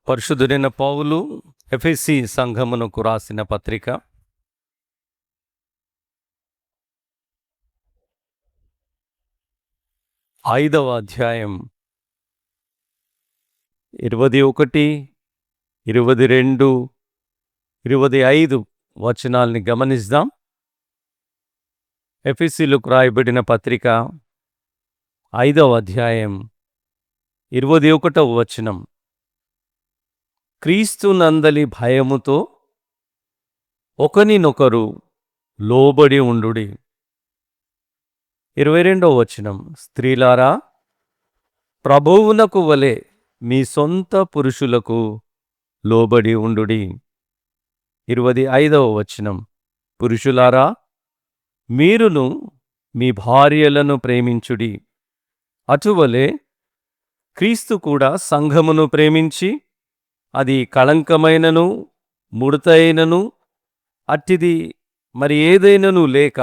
పరిశుద్ధుడైన పౌలు ఎఫెసీ సంఘమునకు రాసిన పత్రిక 5వ అధ్యాయం 21, 22, 25 వచనాల్ని గమనిద్దాం. ఎఫెసీలకు రాయబడిన పత్రిక 5వ అధ్యాయం 21వ వచనం. క్రీస్తునందలి భయముతో ఒకనినొకరు లోబడి ఉండుడి. 22వ వచనం. స్త్రీలారా, ప్రభువునకు వలె మీ సొంత పురుషులకు లోబడి ఉండుడి. 25వ వచనం. పురుషులారా, మీరును మీ భార్యలను ప్రేమించుడి. అటువలే క్రీస్తు కూడా సంఘమును ప్రేమించి అది కళంకమైనను ముడతైనను అట్టిది మరి ఏదైనను లేక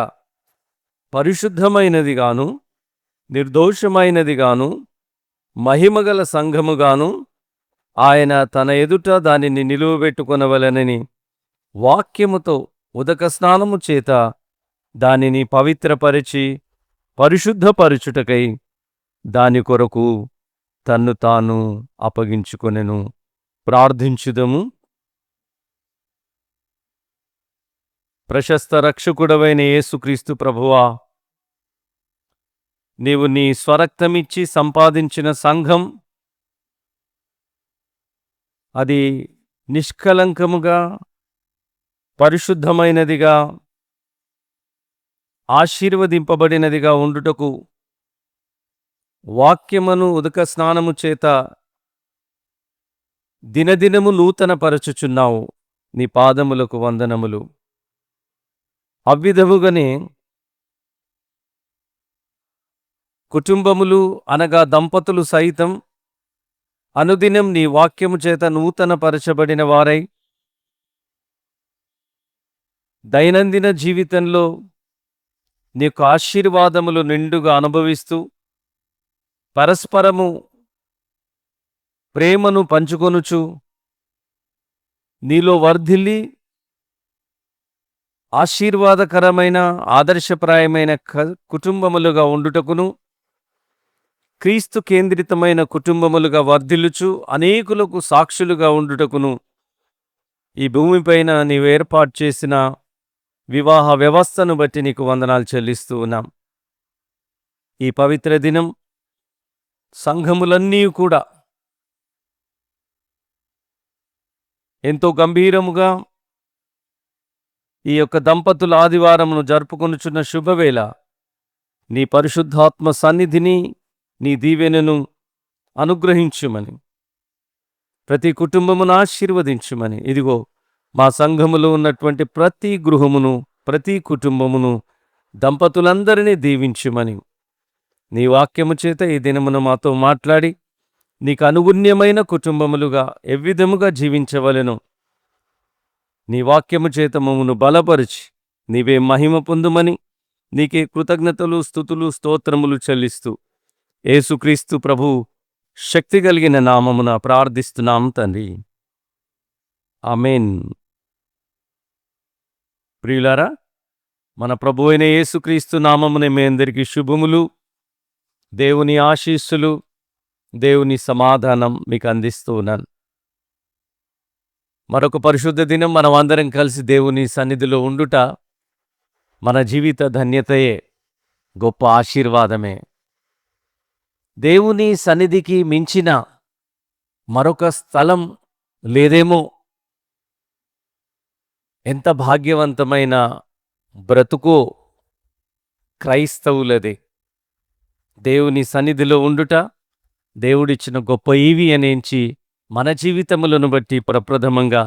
పరిశుద్ధమైనదిగాను నిర్దోషమైనదిగాను మహిమగల సంఘముగాను ఆయన తన ఎదుట దానిని నిలువబెట్టుకొనవలెనని వాక్యముతో ఉదక స్నానము చేత దానిని పవిత్రపరిచి పరిశుద్ధపరచుటకై దాని కొరకు తన్ను తాను అప్పగించుకొనెను. ప్రార్థించుదము. ప్రశస్త రక్షకుడవైన యేసుక్రీస్తు ప్రభువా, నీవు నీ స్వరక్తమిచ్చి సంపాదించిన సంఘం అది నిష్కలంకముగా పరిశుద్ధమైనదిగా ఆశీర్వదింపబడినదిగా ఉండుటకు వాక్యమును ఉదక స్నానము చేత దినదినము నూతనపరచుచున్నావు. నీ పాదములకు వందనములు. అవ్విధముగానే కుటుంబములు అనగా దంపతులు సైతం అనుదినం నీ వాక్యము చేత నూతనపరచబడిన వారై దైనందిన జీవితంలో నీ యొక్క ఆశీర్వాదములు నిండుగా అనుభవిస్తూ పరస్పరము ప్రేమను పంచుకొనుచు నీలో వర్ధిల్లి ఆశీర్వాదకరమైన ఆదర్శప్రాయమైన కుటుంబములుగా ఉండుటకును క్రీస్తు కేంద్రితమైన కుటుంబములుగా వర్ధిల్లుచు అనేకులకు సాక్షులుగా ఉండుటకును ఈ భూమిపైన నీవు ఏర్పాటు చేసిన వివాహ వ్యవస్థను బట్టి నీకు వందనాలు చెల్లిస్తూ ఉన్నాం. ఈ పవిత్ర దినం సంఘములన్నీ కూడా ఎంతో గంభీరముగా ఈ యొక్క దంపతుల ఆదివారమును జరుపుకొనుచున్న శుభవేళ నీ పరిశుద్ధాత్మ సన్నిధిని నీ దీవెనను అనుగ్రహించుమని, ప్రతి కుటుంబమును ఆశీర్వదించుమని, ఇదిగో మా సంఘములో ఉన్నటువంటి ప్రతి గృహమును ప్రతి కుటుంబమును దంపతులందరినీ దీవించుమని నీ వాక్యము చేత ఈ దినమును మాతో మాట్లాడి నీకు అనుగుణ్యమైన కుటుంబములుగా ఎవ్విధముగా జీవించవలెను నీ వాక్యము చేత మమ్మను బలపరిచి నీవే మహిమ పొందుమని నీకే కృతజ్ఞతలు స్తుతులు స్తోత్రములు చెల్లిస్తూ యేసుక్రీస్తు ప్రభు శక్తి కలిగిన నామమున ప్రార్థిస్తున్నాం తండ్రి. ఆమేన్. ప్రియులారా, మన ప్రభు అయిన యేసుక్రీస్తు నామమునే మీ అందరికీ శుభములు, దేవుని ఆశీస్సులు, దేవుని సమాధానం మీకు అందిస్తూ ఉన్నాను. మరొక పరిశుద్ధ దినం మనం అందరం కలిసి దేవుని సన్నిధిలో ఉండుట మన జీవిత ధన్యతయే, గొప్ప ఆశీర్వాదమే. దేవుని సన్నిధికి మించిన మరొక స్థలం లేదేమో. ఎంత భాగ్యవంతమైన బ్రతుకో క్రైస్తవులదే. దేవుని సన్నిధిలో ఉండుట దేవుడిచ్చిన గొప్ప ఈవి అనేంచి మన జీవితములను బట్టి ప్రప్రథమంగా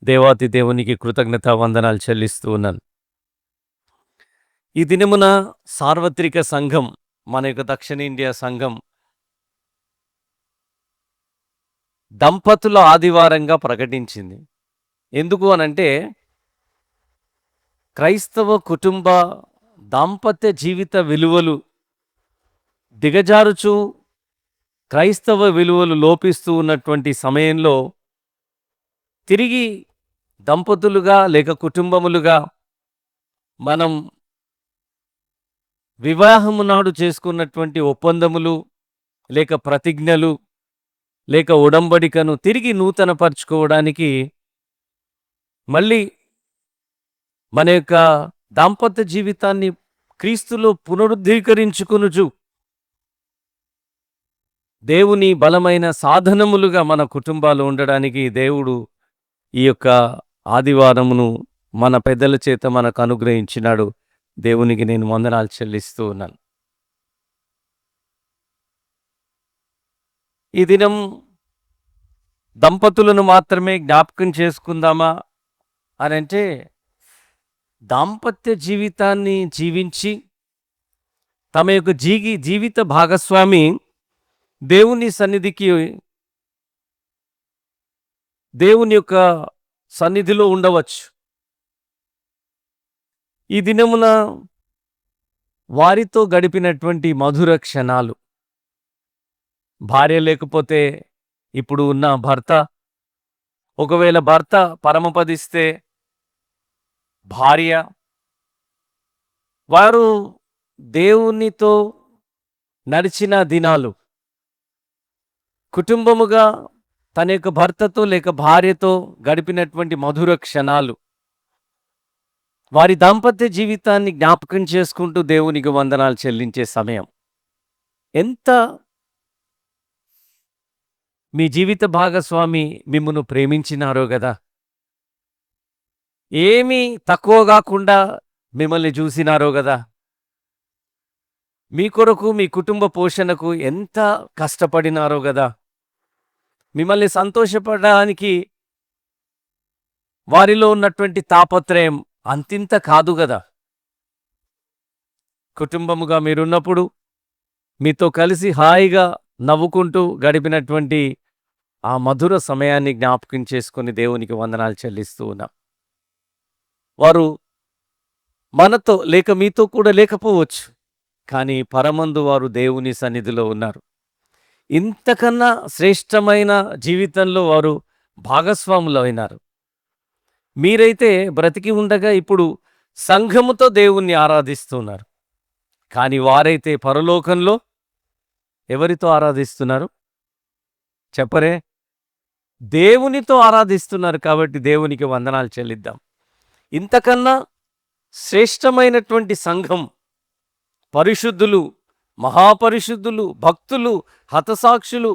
దేవాతి దేవునికి కృతజ్ఞత వందనాలు చెల్లిస్తూ ఉన్నాను. ఈ దినమున సార్వత్రిక సంఘం, మన యొక్క దక్షిణ ఇండియా సంఘం దంపతుల ఆదివారంగా ప్రకటించింది. ఎందుకు అనంటే క్రైస్తవ కుటుంబ దాంపత్య జీవిత విలువలు దిగజారుచు క్రైస్తవ విలువలు లోపిస్తూ ఉన్నటువంటి సమయంలో తిరిగి దంపతులుగా లేక కుటుంబములుగా మనం వివాహము నాడు చేసుకున్నటువంటి ఒప్పందములు లేక ప్రతిజ్ఞలు లేక ఉడంబడికను తిరిగి నూతనపరుచుకోవడానికి మళ్ళీ మన యొక్క దాంపత్య జీవితాన్ని క్రీస్తులో పునరుద్ధీకరించుకొనుచు దేవుని బలమైన సాధనములుగా మన కుటుంబాలు ఉండడానికి దేవుడు ఈ యొక్క ఆదివారమును మన పెద్దల చేత మనకు అనుగ్రహించినాడు. దేవునికి నేను వందనాలు చెల్లిస్తూ ఉన్నాను. ఈ దినం దంపతులను మాత్రమే జ్ఞాపకం చేసుకుందామా అని అంటే, దాంపత్య జీవితాన్ని జీవించి తమ యొక్క జీవిత భాగస్వామి దేవుని సన్నిధికి దేవుని యొక్క సన్నిధిలో ఉండవచ్చు. ఈ దినమున వారితో గడిపినటువంటి మధుర క్షణాలు, భార్య లేకపోతే ఇప్పుడు ఉన్న భర్త, ఒకవేళ భర్త పరమపదిస్తే భార్య, వారు దేవునితో నడిచిన దినాలు, కుటుంబముగా తన యొక్క భర్తతో లేక భార్యతో గడిపినటువంటి మధుర క్షణాలు, వారి దాంపత్య జీవితాన్ని జ్ఞాపకం చేసుకుంటూ దేవునికి వందనాలు చెల్లించే సమయం. ఎంత మీ జీవిత భాగస్వామి మిమ్మును ప్రేమించినారో కదా, ఏమీ తక్కువ కాకుండా మిమ్మల్ని చూసినారో కదా, మీ కొరకు మీ కుటుంబ పోషణకు ఎంత కష్టపడినారో కదా, మిమ్మల్ని సంతోషపడడానికి వారిలో ఉన్నటువంటి తాపత్రయం అంతింత కాదు కదా. కుటుంబముగా మీరున్నప్పుడు మీతో కలిసి హాయిగా నవ్వుకుంటూ గడిపినటువంటి ఆ మధుర సమయాన్ని జ్ఞాపకం చేసుకుని దేవునికి వందనాలు చెల్లిస్తూ ఉన్నాం. వారు మనతో లేక మీతో కూడా లేకపోవచ్చు, కానీ పరమందు వారు దేవుని సన్నిధిలో ఉన్నారు. ఇంతకన్నా శ్రేష్టమైన జీవితంలో వారు భాగస్వాములు అయినారు. మీరైతే బ్రతికి ఉండగా ఇప్పుడు సంఘముతో దేవుణ్ణి ఆరాధిస్తున్నారు, కానీ వారైతే పరలోకంలో ఎవరితో ఆరాధిస్తున్నారు చెప్పరే? దేవునితో ఆరాధిస్తున్నారు. కాబట్టి దేవునికి వందనాలు చెల్లిద్దాం. ఇంతకన్నా శ్రేష్టమైనటువంటి సంఘం, పరిశుద్ధులు, మహాపరిశుద్ధులు, భక్తులు, హతసాక్షులు,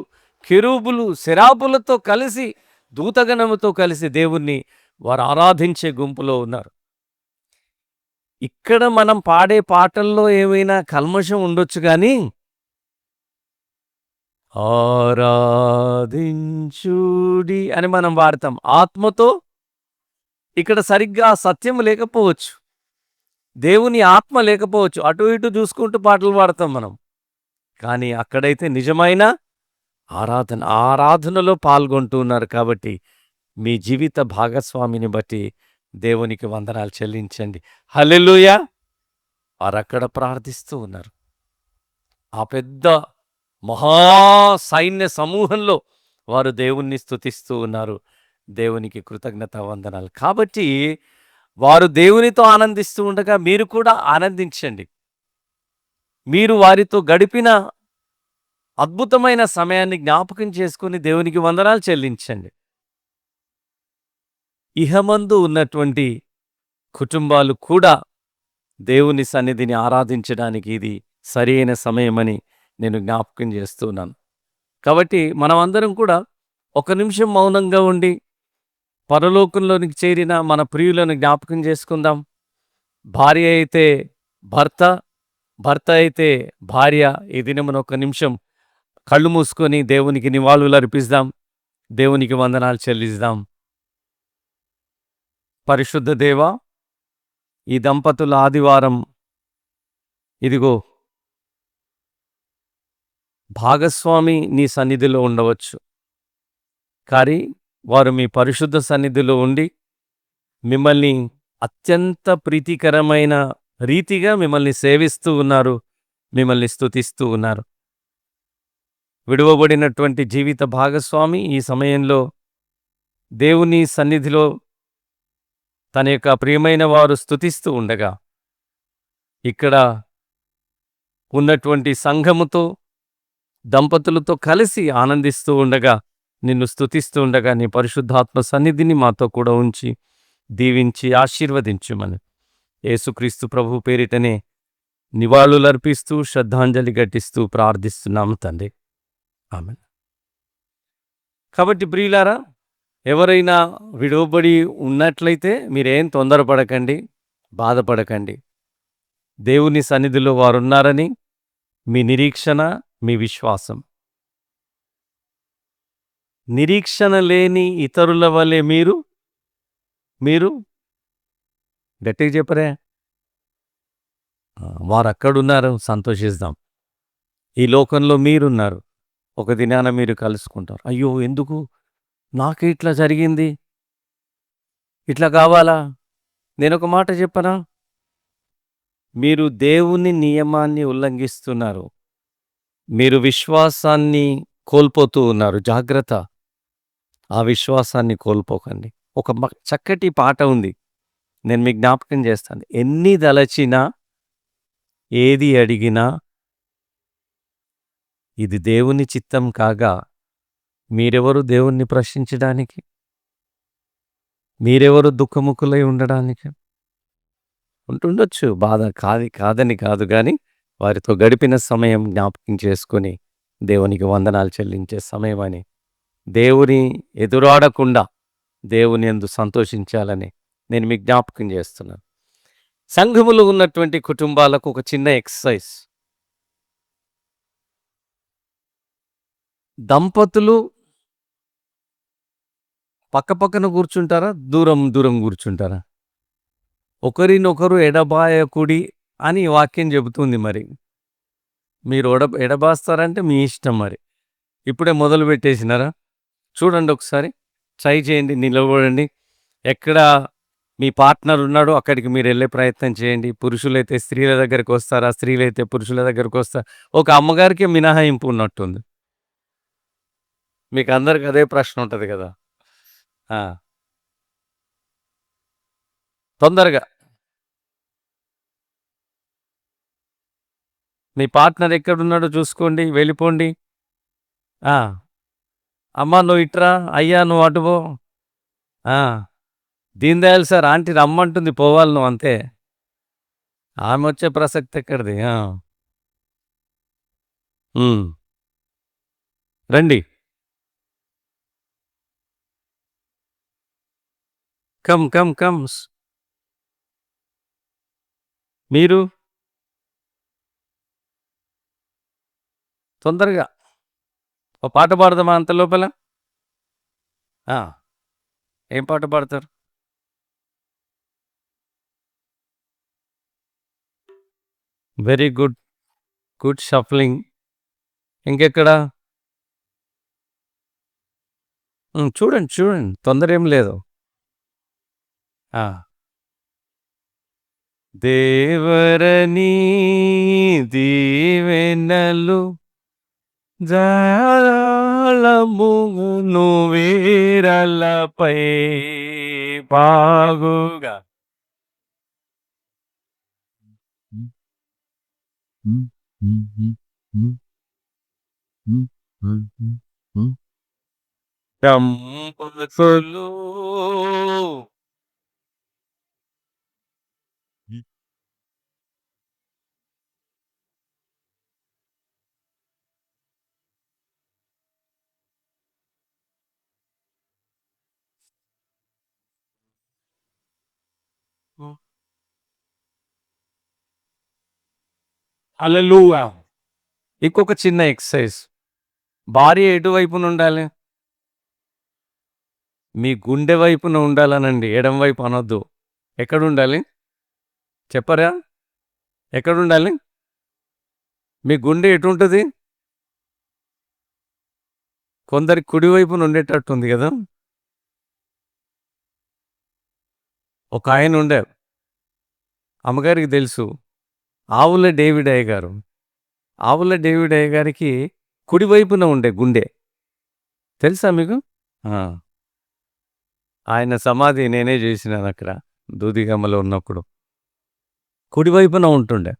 కెరూబులు, శరాపులతో కలిసి, దూతగణముతో కలిసి దేవుణ్ణి వారు ఆరాధించే గుంపులో ఉన్నారు. ఇక్కడ మనం పాడే పాటల్లో ఏమైనా కల్మషం ఉండొచ్చు, కానీ ఆరాధించుడి అని మనం వాడతాం ఆత్మతో. ఇక్కడ సరిగ్గా సత్యం లేకపోవచ్చు, దేవుని ఆత్మ లేకపోవచ్చు, అటు ఇటు చూసుకుంటూ పాటలు పాడతాం మనం. కానీ అక్కడైతే నిజమైన ఆరాధనలో పాల్గొంటూ ఉన్నారు. కాబట్టి మీ జీవిత భాగస్వామిని బట్టి దేవునికి వందనాలు చెల్లించండి. హల్లెలూయా. వారు అక్కడ ప్రార్థిస్తూ ఉన్నారు. ఆ పెద్ద మహా సైన్య సమూహంలో వారు దేవుణ్ణి స్తుతిస్తూ ఉన్నారు. దేవునికి కృతజ్ఞత వందనాలు. కాబట్టి వారు దేవునితో ఆనందిస్తూ ఉండగా మీరు కూడా ఆనందించండి. మీరు వారితో గడిపిన అద్భుతమైన సమయాన్ని జ్ఞాపకం చేసుకుని దేవునికి వందనాలు చెల్లించండి. ఇహమందు ఉన్నటువంటి కుటుంబాలు కూడా దేవుని సన్నిధిని ఆరాధించడానికి ఇది సరైన సమయమని నేను జ్ఞాపకం చేస్తున్నాను. కాబట్టి మనమందరం కూడా ఒక నిమిషం మౌనంగా ఉండి పరలోకంలోనికి చేరిన మన ప్రియులను జ్ఞాపకం చేసుకుందాం. భార్య అయితే భర్త, భర్త అయితే భార్య. ఈ దినమున ఒక నిమిషం కళ్ళు మూసుకొని దేవునికి నివాళులు అర్పిస్తాం. దేవునికి వందనాలు చెల్లిస్తాం. పరిశుద్ధ దేవా, ఈ దంపతుల ఆదివారం ఇదిగో భాగస్వామి నీ సన్నిధిలో ఉండవచ్చు, కానీ వారు మీ పరిశుద్ధ సన్నిధిలో ఉండి మిమ్మల్ని అత్యంత ప్రీతికరమైన రీతిగా మిమ్మల్ని సేవిస్తూ ఉన్నారు, మిమ్మల్ని స్తుతిస్తూ ఉన్నారు. విడువబడినటువంటి జీవిత భాగస్వామి ఈ సమయంలో దేవుని సన్నిధిలో తన యొక్క ప్రియమైన వారు స్తుతిస్తూ ఉండగా, ఇక్కడ ఉన్నటువంటి సంఘముతో, దంపతులతో కలిసి ఆనందిస్తూ ఉండగా, నిన్ను స్తుతిస్తూ ఉండగా, నీ పరిశుద్ధాత్మ సన్నిధిని మాతో కూడా ఉంచి, దీవించి ఆశీర్వదించుమని యేసుక్రీస్తు ప్రభువు పేరిటనే నివాళులర్పిస్తూ, శ్రద్ధాంజలి ఘటిస్తూ ప్రార్థిస్తున్నాము తండ్రి. ఆమేన్. కాబట్టి ప్రియులారా, ఎవరైనా విడువబడి ఉన్నట్లయితే మీరేం తొందరపడకండి, బాధపడకండి. దేవుని సన్నిధిలో వారున్నారని మీ నిరీక్షణ, మీ విశ్వాసం. నిరీక్షణ లేని ఇతరుల వలె మీరు గట్టిగా చెప్పరే. వారు అక్కడున్నారు, సంతోషిద్దాం. ఈ లోకంలో మీరున్నారు, ఒక దినాన మీరు కలుసుకుంటారు. అయ్యో ఎందుకు నాకు ఇట్లా జరిగింది, ఇట్లా కావాలా? నేనొక మాట చెప్పనా? మీరు దేవుని నియమాన్ని ఉల్లంఘిస్తున్నారు, మీరు విశ్వాసాన్ని కోల్పోతూ ఉన్నారు. జాగ్రత్త, ఆ విశ్వాసాన్ని కోల్పోకండి. ఒక చక్కటి పాట ఉంది, నేను మీకు జ్ఞాపకం చేస్తాను. ఎన్ని దలచినా, ఏది అడిగినా ఇది దేవుని చిత్తం కాగా మీరెవరు దేవుణ్ణి ప్రశ్నించడానికి? మీరెవరు దుఃఖముఖులై ఉండడానికి? ఉంటుండొచ్చు, బాధ కాదని కాదు, కానీ వారితో గడిపిన సమయం జ్ఞాపకం చేసుకొని దేవునికి వందనాలు చెల్లించే సమయం అని, దేవుని ఎదురాడకుండా దేవుని యందు సంతోషించాలని నేను మీకు జ్ఞాపకం చేస్తున్నాను. సంఘములో ఉన్నటువంటి కుటుంబాలకు ఒక చిన్న ఎక్సర్సైజ్. దంపతులు పక్కపక్కన కూర్చుంటారా, దూరం దూరం కూర్చుంటారా? ఒకరినొకరు ఎడబాయకుడి అని వాక్యం చెబుతుంది. మరి మీరు ఎడబాస్తారంటే మీ ఇష్టం. మరి ఇప్పుడే మొదలు పెట్టేసినారా? చూడండి, ఒకసారి ట్రై చేయండి, నిలబడండి. ఎక్కడ మీ పార్ట్నర్ ఉన్నాడో అక్కడికి మీరు వెళ్ళే ప్రయత్నం చేయండి. పురుషులైతే స్త్రీల దగ్గరికి వస్తారా, స్త్రీలైతే పురుషుల దగ్గరికి వస్తారా? ఒక అమ్మగారికి మినహాయింపు ఉన్నట్టుంది. మీకు అందరికి అదే ప్రశ్న ఉంటుంది కదా. తొందరగా మీ పార్ట్నర్ ఎక్కడున్నాడో చూసుకోండి, వెళ్ళిపోండి. అమ్మా నువ్వు ఇట్రా, అయ్యా నువ్వు అటుపో. దీన్ దయాళ్ సార్ ఆంటీ రమ్మంటుంది, పోవాలి నువ్వు, అంతే. ఆమె వచ్చే ప్రసక్తి ఎక్కడిది? రండి, కమ్ కమ్ కమ్స్. మీరు తొందరగా ఓ పాట పాడదామా అంత లోపల? ఏం పాట పాడతారు? Very good, good shuffling. ఇంకెక్కడ? చూడండి చూడండి, తొందర ఏం లేదు. దేవరని దీవెనలు జాలమును వీరలపై బాగుగా దంపతులు హల్లెలూయా. ఇంకొక చిన్న ఎక్సర్సైజ్. భార్య ఎటువైపున ఉండాలి? మీ గుండె వైపున ఉండాలనండి, ఎడం వైపు అనొద్దు. ఎక్కడుండాలి చెప్పరా? ఎక్కడుండాలి? మీ గుండె ఎటుంటుంది? కొందరికి కుడివైపున ఉండేటట్టుంది కదా. ఒక ఆయన ఉండే, అమ్మగారికి తెలుసు, ఆవుల డేవిడ్ అయ్య గారు. ఆవుల డేవిడ్ అయ్య గారికి కుడివైపున ఉండే గుండె తెలుసా మీకు? ఆయన సమాధి నేనే చేసినాను అక్కడ దూదిగమ్మలో ఉన్నప్పుడు. కుడివైపున ఉంటుండే.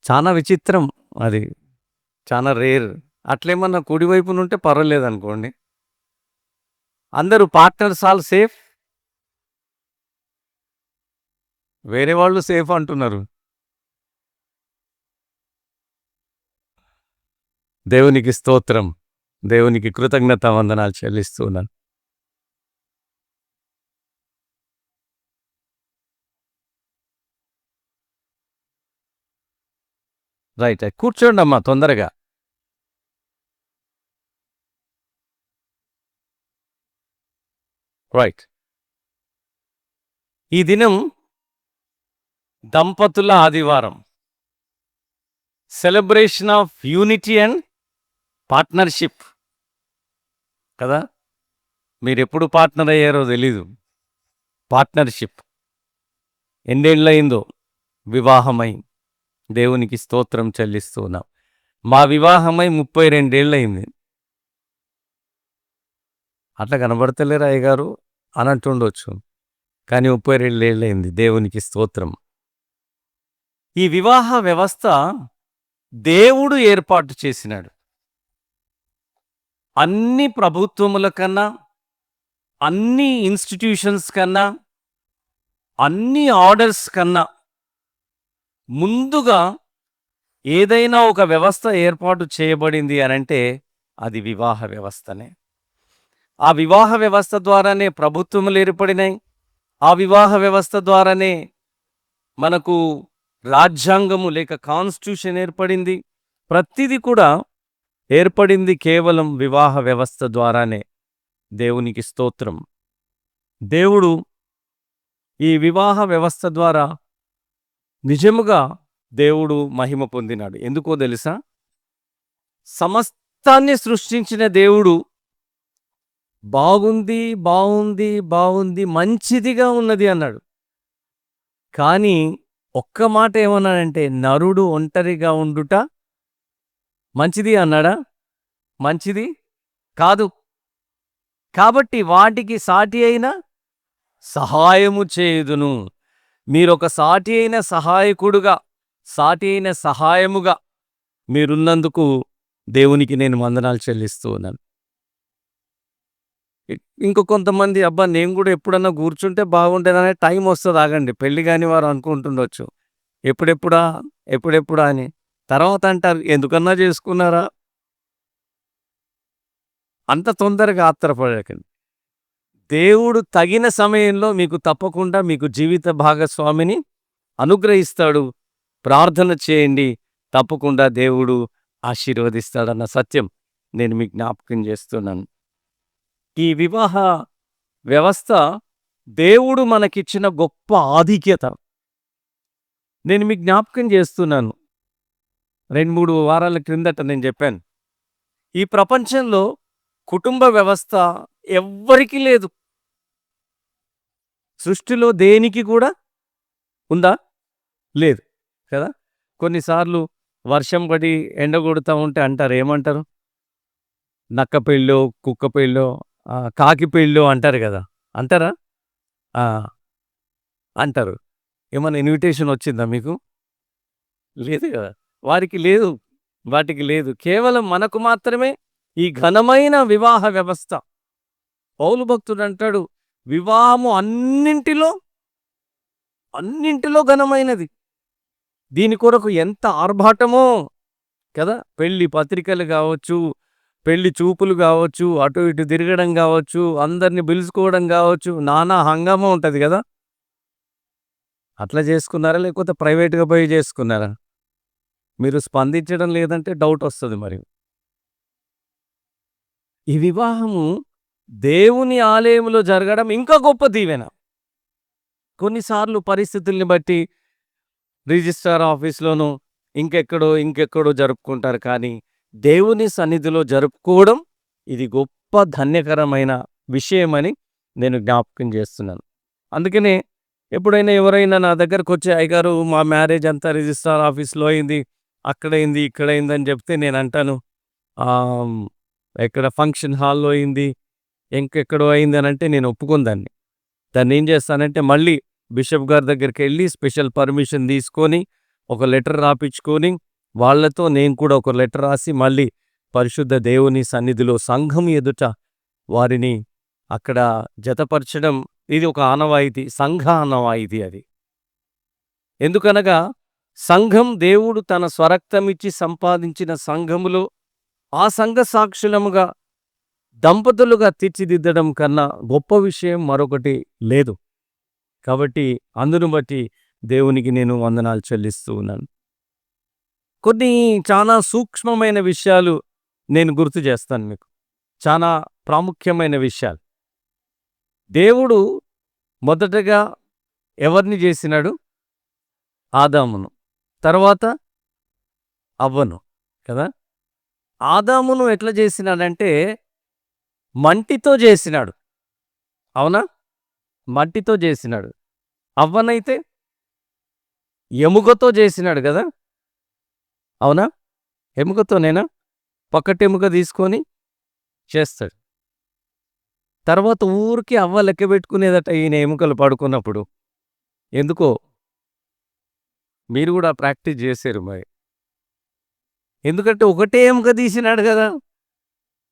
చాలా విచిత్రం అది. చాలా రేర్. అట్లేమన్నా కుడివైపున ఉంటే పర్వాలేదనుకోండి. అందరూ పార్ట్నర్స్ ఆల్ సేఫ్. వేరే వాళ్ళు సేఫ్ అంటున్నారు. దేవునికి స్తోత్రం. దేవునికి కృతజ్ఞతావందనాలు చెల్లిస్తున్నాను. రైట్. కూర్చోండమ్మా తొందరగా. రైట్. ఈ దినం దంపతుల ఆదివారం. Celebration of unity and partnership కదా. మీరెప్పుడు పార్ట్నర్ అయ్యారో తెలీదు. పార్ట్నర్షిప్ ఎన్నేళ్ళయిందో వివాహమై. దేవునికి స్తోత్రం చెల్లిస్తున్నాం. మా వివాహమై 32 ఏళ్ళయింది. అట్లా కనబడతలేరా అయ్యగారు అని అంటుండొచ్చు, కానీ 32 ఏళ్ళయింది. దేవునికి స్తోత్రం. ఈ వివాహ వ్యవస్థ దేవుడు ఏర్పాటు చేసినాడు. అన్ని ప్రభుత్వముల కన్నా, అన్ని ఇన్స్టిట్యూషన్స్ కన్నా, అన్ని ఆర్డర్స్ కన్నా ముందుగా ఏదైనా ఒక వ్యవస్థ ఏర్పాటు చేయబడింది అనంటే అది వివాహ వ్యవస్థనే. ఆ వివాహ వ్యవస్థ ద్వారానే ప్రభుత్వములు ఏర్పడినాయి. ఆ వివాహ వ్యవస్థ ద్వారానే మనకు రాజ్యాంగము లేక కాన్స్టిట్యూషన్ ఏర్పడింది. ప్రతిదీ కూడా ఏర్పడింది కేవలం వివాహ వ్యవస్థ ద్వారానే. దేవునికి స్తోత్రం. దేవుడు ఈ వివాహ వ్యవస్థ ద్వారా నిజముగా దేవుడు మహిమ పొందినాడు. ఎందుకో తెలుసా? సమస్తాన్ని సృష్టించిన దేవుడు బాగుంది, బాగుంది, బాగుంది, మంచిదిగా ఉన్నది అన్నాడు. కానీ ఒక్క మాట ఏమన్నాడంటే, నరుడు ఒంటరిగా ఉండుట మంచిది అన్నాడా? మంచిది కాదు. కాబట్టి వాటికి సాటి అయిన సహాయము చేయుదును. మీరొక సాటి అయిన సహాయకుడుగా, సాటి అయిన సహాయముగా మీరున్నందుకు దేవునికి నేను వందనాలు చెల్లిస్తూ ఉన్నాను. ఇంకో కొంతమంది అబ్బా నేను కూడా ఎప్పుడన్నా కూర్చుంటే బాగుండేదనే టైం వస్తుంది, ఆగండి. పెళ్లి కాని వారు అనుకుంటుండొచ్చు ఎప్పుడెప్పుడా ఎప్పుడెప్పుడా అని. తర్వాత అంటారు ఎందుకన్నా చేసుకున్నారా. అంత తొందరగా ఆత్రపడకండి. దేవుడు తగిన సమయంలో మీకు తప్పకుండా మీకు జీవిత భాగస్వామిని అనుగ్రహిస్తాడు. ప్రార్థన చేయండి, తప్పకుండా దేవుడు ఆశీర్వదిస్తాడన్న సత్యం నేను మీకు జ్ఞాపకం చేస్తున్నాను. ఈ వివాహ వ్యవస్థ దేవుడు మనకిచ్చిన గొప్ప ఆధిక్యత. నేను మీకు జ్ఞాపకం చేస్తున్నాను. 2-3 వారాల క్రిందట నేను చెప్పాను, ఈ ప్రపంచంలో కుటుంబ వ్యవస్థ ఎవ్వరికీ లేదు. సృష్టిలో దేనికి కూడా ఉందా? లేదు కదా. కొన్నిసార్లు వర్షం పడి ఎండగొడుతూ ఉంటే అంటారు, ఏమంటారు? నక్క పెళ్ళో, కుక్క పెళ్ళో, కాకి పెళ్ళో అంటారు కదా. అంటారా? అంటారు. ఏమన్నా ఇన్విటేషన్ వచ్చిందా మీకు? లేదు కదా. వారికి లేదు, వాటికి లేదు. కేవలం మనకు మాత్రమే ఈ ఘనమైన వివాహ వ్యవస్థ. పౌలు భక్తుడు అంటాడు, వివాహము అన్నింటిలో ఘనమైనది. దీని కొరకు ఎంత ఆర్భాటమో కదా. పెళ్లి పత్రికలు కావచ్చు, పెళ్లి చూపులు కావచ్చు, అటు ఇటు తిరగడం కావచ్చు, అందరిని పిలుచుకోవడం కావచ్చు, నానా హంగామా ఉంటుంది కదా. అట్లా చేసుకున్నారా లేకపోతే ప్రైవేట్గా పోయి చేసుకున్నారా? మీరు స్పందించడం లేదంటే డౌట్ వస్తుంది. మరి ఈ వివాహము దేవుని ఆలయంలో జరగడం ఇంకా గొప్ప దీవెన. కొన్నిసార్లు పరిస్థితుల్ని బట్టి రిజిస్ట్రార్ ఆఫీస్లోనూ ఇంకెక్కడో జరుపుకుంటారు. కానీ దేవుని సన్నిధిలో జరుపుకోవడం ఇది గొప్ప ధన్యకరమైన విషయమని నేను జ్ఞాపకం చేస్తున్నాను. అందుకనే ఎప్పుడైనా ఎవరైనా నా దగ్గరకు వచ్చి, అయ్యగారు మా మ్యారేజ్ అంతా రిజిస్ట్రార్ ఆఫీస్లో అయింది, అక్కడైంది, ఇక్కడైందని చెప్తే నేను అంటాను, ఎక్కడ ఫంక్షన్ హాల్లో అయింది, ఇంకెక్కడో అయిందనంటే నేను ఒప్పుకోను దాన్ని. దాన్నేం చేస్తానంటే మళ్ళీ బిషప్ గారి దగ్గరికెళ్ళి స్పెషల్ పర్మిషన్ తీసుకొని, ఒక లెటర్ రాపిచ్చుకొని, వాళ్ళతో నేను కూడా ఒక లెటర్ రాసి మళ్ళీ పరిశుద్ధ దేవుని సన్నిధిలో సంఘం ఎదుట వారిని అక్కడ జతపరచడం ఇది ఒక ఆనవాయితీ. సంఘ ఆనవాయితీ అది. ఎందుకనగా సంఘం దేవుడు తన స్వరక్తమిచ్చి సంపాదించిన సంఘములో ఆ సంఘ సాక్షులముగా దంపతులుగా తీర్చిదిద్దడం కన్నా గొప్ప విషయం మరొకటి లేదు. కాబట్టి అందును బట్టి దేవునికి నేను వందనాలు చెల్లిస్తూ ఉన్నాను. కొన్ని చాలా సూక్ష్మమైన విషయాలు నేను గుర్తు చేస్తాను మీకు. చాలా ప్రాముఖ్యమైన విషయాలు. దేవుడు మొదటగా ఎవరిని చేసినాడు? ఆదామును. తర్వాత అవ్వను. కదా! ఆదామును ఎట్లా చేసినాడంటే మంటితో చేసినాడు. అవునా? మట్టితో చేసినాడు. అవ్వనైతే ఎముకతో చేసినాడు గదా! అవునా? ఎముకతోనేనా? పక్కటెముక తీసుకొని చేస్తాడు. తర్వాత ఊరికే అవ్వ లెక్కబెట్టుకునేదట ఈయన ఎముకలు పడుకున్నప్పుడు. ఎందుకో మీరు గూడా ప్రాక్టీస్ చేశారు మరి. ఎందుకంటే ఒకటే ఎముక తీసినాడు గదా!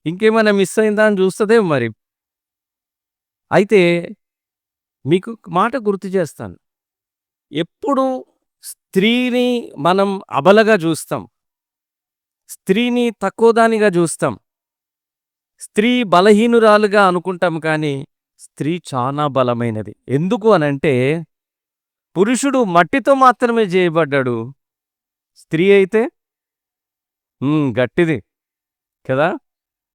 ఇంకేమైనా మిస్ అయిందా అని చూస్తదేమో మరి. అయితే మీకు మాట గుర్తు చేస్తాను. ఎప్పుడు స్త్రీని మనం అబలగా చూస్తాం. స్త్రీని తక్కువదానిగా చూస్తాం. స్త్రీ బలహీనురాలుగా అనుకుంటాం కానీ, స్త్రీ చాలా బలమైనది. ఎందుకు అనంటే, పురుషుడు మట్టితో మాత్రమే చేయబడ్డాడు. స్త్రీ అయితే గట్టిది కదా!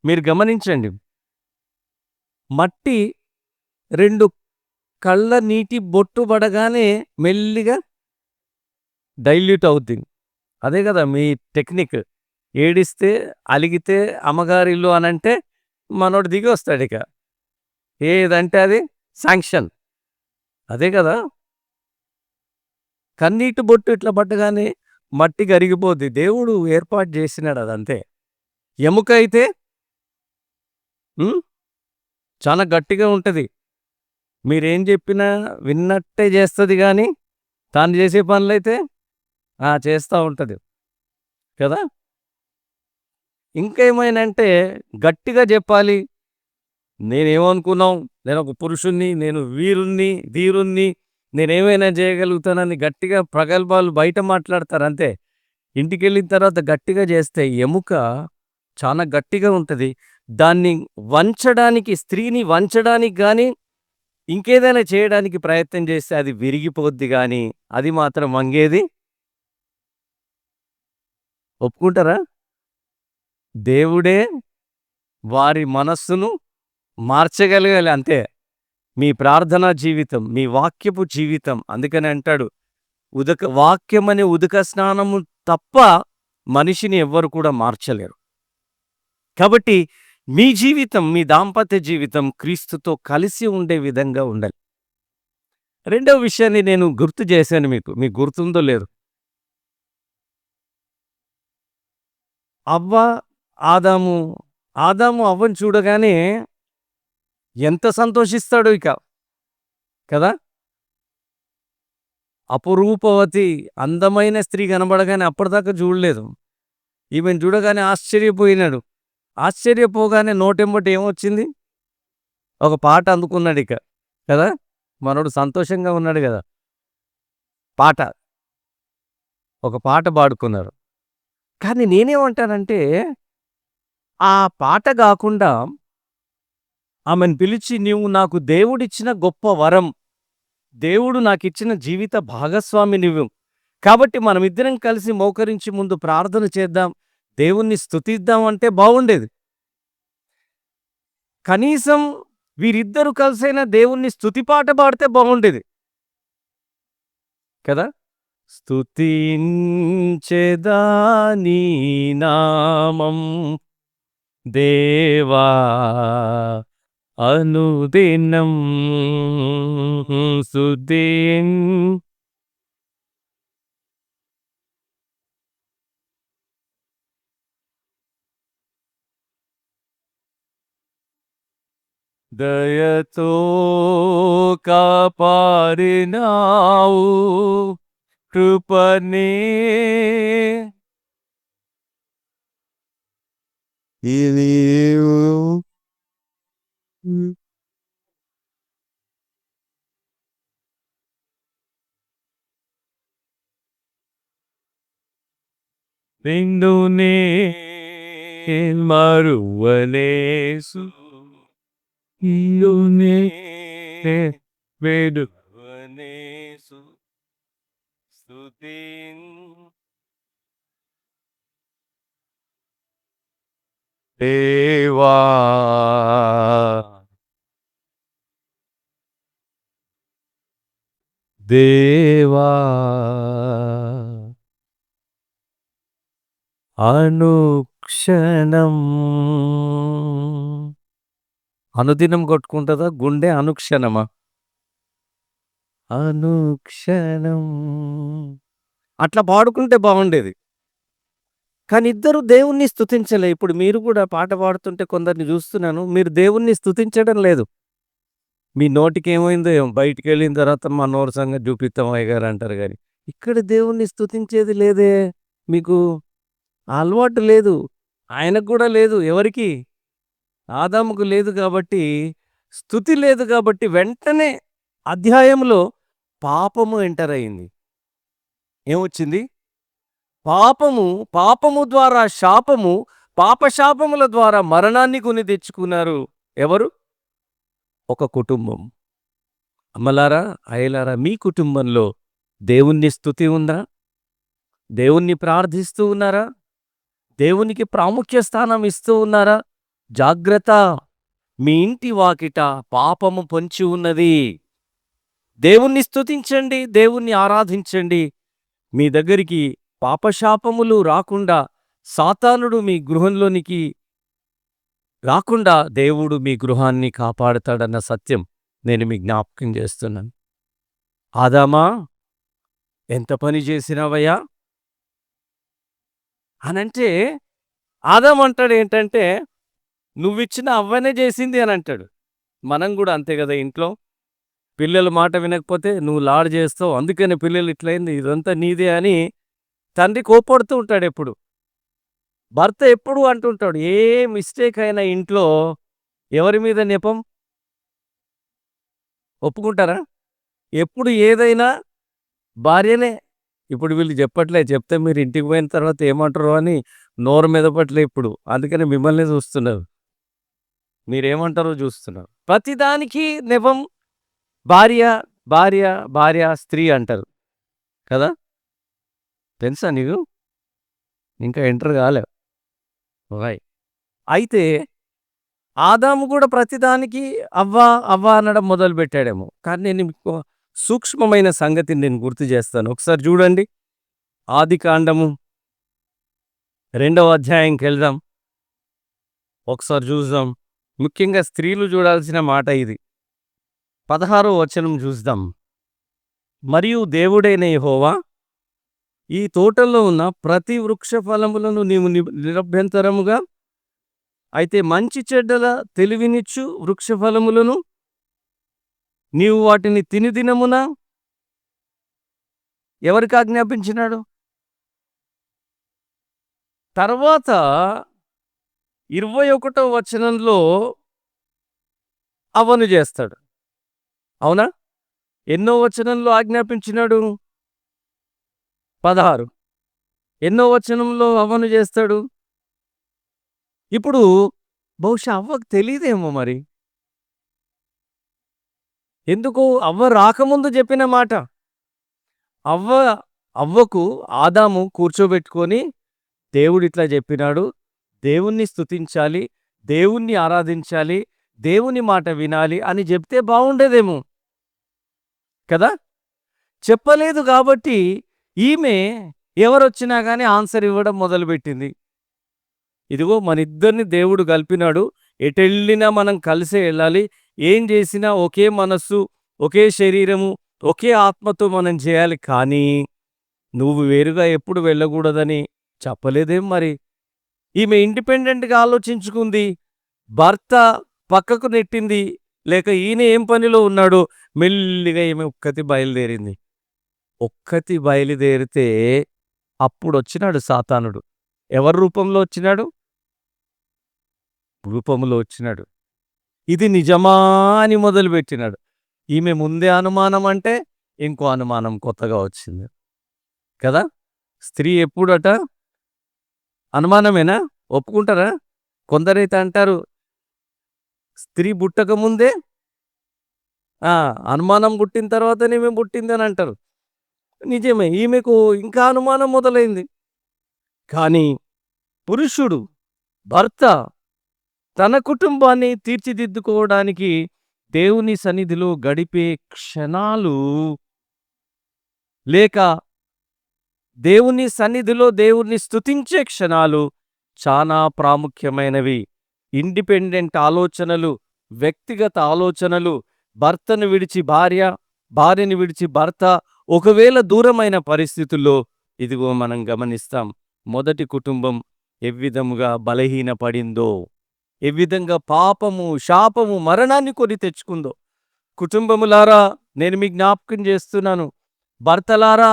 మీరు గమనించండి. మట్టి 2 కళ్ళ నీటి బొట్టు పడగానే మెల్లిగా డైల్యూట్ అవుద్ది. అదే కదా మీ టెక్నిక్. ఏడిస్తే, అలిగితే అమ్మగారిల్లు అనంటే మనోడు దిగి వస్తాడిక. ఏదంటే అది శాంక్షన్. అదే కదా! కన్నీటి బొట్టు ఇట్లా పట్టగానే మట్టి కరిగిపోద్ది. దేవుడు ఏర్పాటు చేసినాడు అదంతే. ఎముక అయితే హ్మ్. చాలా గట్టిగా ఉంటది. మీరేం చెప్పినా విన్నట్టే చేస్తది గానీ, తాను చేసే పనులైతే చేస్తా ఉంటది. కదా! ఇంకేమైనంటే గట్టిగా చెప్పాలి. నేనేమనుకున్నావు? నేనొక పురుషుడిని, నేను వీరుణ్ణి, ధీరుణ్ణి, నేనేమైనా చేయగలుగుతానని గట్టిగా ప్రగల్భాలు బయట మాట్లాడతారంతే. ఇంటికెళ్ళిన తర్వాత గట్టిగా చేస్తే ఎముక చాలా గట్టిగా ఉంటది. దాన్ని వంచడానికి స్త్రీని వంచడానికి గాని, ఇంకేదైనా చేయడానికి ప్రయత్నం చేస్తే అది విరిగిపోద్ది గానీ, అది మాత్రం వంగేది ఒప్పుకుంటారా? దేవుడే వారి మనస్సును మార్చగలగాలి అంతే. మీ ప్రార్థనా జీవితం, మీ వాక్యపు జీవితం అందుకనే అంటాడు వాక్యమనే ఉదక స్నానము తప్ప మనిషిని ఎవ్వరు కూడా మార్చలేరు. కాబట్టి మీ జీవితం, మీ దాంపత్య జీవితం క్రీస్తుతో కలిసి ఉండే విధంగా ఉండాలి. రెండవ విషయాన్ని నేను గుర్తు చేశాను మీకు. మీకు గుర్తుందో లేదో? అవ్వ, ఆదాము. ఆదాము అవ్వను చూడగానే ఎంత సంతోషిస్తాడో ఇక. కదా! అపురూపవతి అందమైన స్త్రీ కనబడగానే అప్పటిదాకా చూడలేదు. ఈమెను చూడగానే ఆశ్చర్యపోయినాడు. ఆశ్చర్యపోగానే నోటెంబట ఏమొచ్చింది? ఒక పాట అందుకున్నాడిక. కదా! మనోడు సంతోషంగా ఉన్నాడు గదా! పాట. ఒక పాట పాడుకున్నారు. కానీ నేనేమంటానంటే, ఆ పాట గాకుండా ఆమెను పిలిచి నీవు నాకు దేవుడిచ్చిన గొప్ప వరం. దేవుడు నాకిచ్చిన జీవిత భాగస్వామి నువ్వు. కాబట్టి మనమిద్దరం కలిసి మోకరించి ముందు ప్రార్థన చేద్దాం. దేవుణ్ణి స్తుతిద్దాం అంటే బావుండేది. కనీసం వీరిద్దరూ కలిసైనా దేవుణ్ణి స్తుతి పాట పాడితే బావుండేది. కదా! స్తుతించెదా నీ నామం దేవా అనుదినం స్తుతిం దయతో కాపాడినావు కృపనే ఇది నిన్నునే మరువనేసు నిన్నునే వేడువనేసు స్తుతిన్ దేవా దేవా అనుక్షణం అనుదినం కొట్టుకుంటుందా గుండె అనుక్షణమా? అనుక్షణం అట్లా పాడుకుంటే బాగుండేది. కానీ ఇద్దరు దేవుణ్ణి స్తుతించలే. ఇప్పుడు మీరు కూడా పాట పాడుతుంటే కొందరిని చూస్తున్నాను, మీరు దేవుణ్ణి స్తుతించడం లేదు. మీ నోటికి ఏమైందో ఏమో, బయటికి వెళ్ళిన తర్వాత మా నోరు సంగతి చూపిస్తాం అయ్యగారు అంటారు. కానీ ఇక్కడ దేవుణ్ణి స్తుతించేది లేదే. మీకు అలవాటు లేదు, ఆయనకు కూడా లేదు. ఎవరికి? ఆదాముకు లేదు. కాబట్టి స్తుతి లేదు. కాబట్టి వెంటనే అధ్యాయంలో పాపము ఎంటర్ అయింది. ఏమొచ్చింది? పాపము. పాపము ద్వారా శాపము, పాపశాపముల ద్వారా మరణాన్ని కొని తెచ్చుకున్నారు. ఎవరు? ఒక కుటుంబం. అమ్మలారా, అయ్యలారా, మీ కుటుంబంలో దేవుణ్ణి స్తుతి ఉందా? దేవుణ్ణి ప్రార్థిస్తూ ఉన్నారా? దేవునికి ప్రాముఖ్య స్థానం ఇస్తూ ఉన్నారా? జాగ్రత్త, మీ ఇంటి వాకిట పాపము పొంచి ఉన్నది. దేవుణ్ణి స్తుతించండి, దేవుణ్ణి ఆరాధించండి. మీ దగ్గరికి పాపశాపములు రాకుండా, సాతానుడు మీ గృహంలోనికి రాకుండా దేవుడు మీ గృహాన్ని కాపాడుతాడన్న సత్యం నేను మీ జ్ఞాపకం చేస్తున్నాను. ఆదామా, ఎంత పని చేసినావయ్యా అనంటే ఆదాం అంటాడు ఏంటంటే, నువ్విచ్చిన అవ్వనే చేసింది అని అంటాడు. మనం కూడా అంతే కదా. ఇంట్లో పిల్లల మాట వినకపోతే నువ్వు లాడ్ చేస్తావు, అందుకని పిల్లలు ఇట్లయింది, ఇదంతా నీదే అని తండ్రి కోపడుతూ ఉంటాడు ఎప్పుడు. భర్త ఎప్పుడు అంటుంటాడు, ఏ మిస్టేక్ అయినా ఇంట్లో ఎవరి మీద నెపం? ఒప్పుకుంటారా? ఎప్పుడు ఏదైనా భార్యనే. ఇప్పుడు వీళ్ళు చెప్పట్లే, చెప్తే మీరు ఇంటికి పోయిన తర్వాత ఏమంటారు అని నోరు మెదపట్లే ఇప్పుడు. అందుకని మిమ్మల్ని చూస్తున్నారు, మీరేమంటారో చూస్తున్నారు. ప్రతిదానికి నెపం భార్య, భార్య, భార్య, స్త్రీ అంటారు కదా. తెలుసా నీకు? ఇంకా ఎంటర్ కాలే. రైట్. అయితే ఆదాము కూడా ప్రతిదానికి అవ్వ అవ్వ అనడం మొదలు పెట్టాడేమో. కానీ నేను మీకు సూక్ష్మమైన సంగతిని నేను గుర్తు చేస్తాను. ఒకసారి చూడండి, ఆదికాండము 2వ అధ్యాయంకి వెళ్దాం. ఒకసారి చూద్దాం. ముఖ్యంగా స్త్రీలు చూడాల్సిన మాట ఇది. 16వ వచనం చూద్దాం. మరియు దేవుడైన యెహోవా, ఈ తోటలో ఉన్న ప్రతి వృక్ష ఫలములను నీవు నిరభ్యంతరముగా, అయితే మంచి చెడ్డల తెలివినిచ్చు వృక్ష ఫలములను నీవు వాటిని తిని దినమున ఎవరికి ఆజ్ఞాపించినాడు? తర్వాత 21వ వచనంలో అవ్వను చేస్తాడు. అవునా? ఎన్నో వచనంలో ఆజ్ఞాపించినాడు? 16. ఎన్నో వచనంలో అవ్వను చేస్తాడు? ఇప్పుడు బహుశా అవ్వకు తెలియదేమో మరి. ఎందుకు? అవ్వ రాకముందు చెప్పిన మాట. అవ్వకు ఆదాము కూర్చోబెట్టుకొని దేవుడు ఇట్లా చెప్పినాడు, దేవుణ్ణి స్తుతించాలి, దేవుణ్ణి ఆరాధించాలి, దేవుని మాట వినాలి అని చెప్తే బాగుండేదేమో కదా. చెప్పలేదు. కాబట్టి ఈమె ఎవరొచ్చినా కానీ ఆన్సర్ ఇవ్వడం మొదలుపెట్టింది. ఇదిగో మనిద్దరిని దేవుడు కలిపినాడు, ఎటెళ్ళినా మనం కలిసే వెళ్ళాలి, ఏం చేసినా ఒకే మనస్సు, ఒకే శరీరము, ఒకే ఆత్మతో మనం చేయాలి. కానీ నువ్వు వేరుగా ఎప్పుడు వెళ్ళకూడదని చెప్పలేదేం మరి. ఈమె ఇండిపెండెంట్గా ఆలోచించుకుంది, భర్త పక్కకు నెట్టింది, లేక ఈయన ఏం పనిలో ఉన్నాడో మెల్లిగా ఈమె ఒక్కతి బయలుదేరింది. ఒక్కతి బయలుదేరితే అప్పుడొచ్చినాడు సాతానుడు. ఎవరి రూపంలో వచ్చినాడు? రూపంలో వచ్చినాడు. ఇది నిజమా అని మొదలుపెట్టినాడు. ఈమె ముందే అనుమానం అంటే ఇంకో అనుమానం కొత్తగా వచ్చింది కదా! స్త్రీ ఎప్పుడట అనుమానమేనా? ఒప్పుకుంటారా? కొందరైతే అంటారు స్త్రీ పుట్టక ముందే అనుమానం పుట్టిన తర్వాతనే ఈమె పుట్టిందని అంటారు. నిజమే, ఈమెకు ఇంకా అనుమానం మొదలైంది. కానీ పురుషుడు, భర్త తన కుటుంబాన్ని తీర్చిదిద్దుకోవడానికి దేవుని సన్నిధిలో గడిపే క్షణాలు, లేక దేవుని సన్నిధిలో దేవుణ్ణి స్తుతించే క్షణాలు చాలా ప్రాముఖ్యమైనవి. ఇండిపెండెంట్ ఆలోచనలు, వ్యక్తిగత ఆలోచనలు, భర్తను విడిచి భార్య, భార్యని విడిచి భర్త ఒకవేళ దూరమైన పరిస్థితుల్లో ఇదిగో మనం గమనిస్తాం. మొదటి కుటుంబం ఎవ్విధముగా బలహీనపడిందో, ఎవ్విధంగా పాపము, శాపము, మరణాన్ని కొని తెచ్చుకుందో. కుటుంబములారా, నేను మీ జ్ఞాపకం చేస్తున్నాను. భర్తలారా,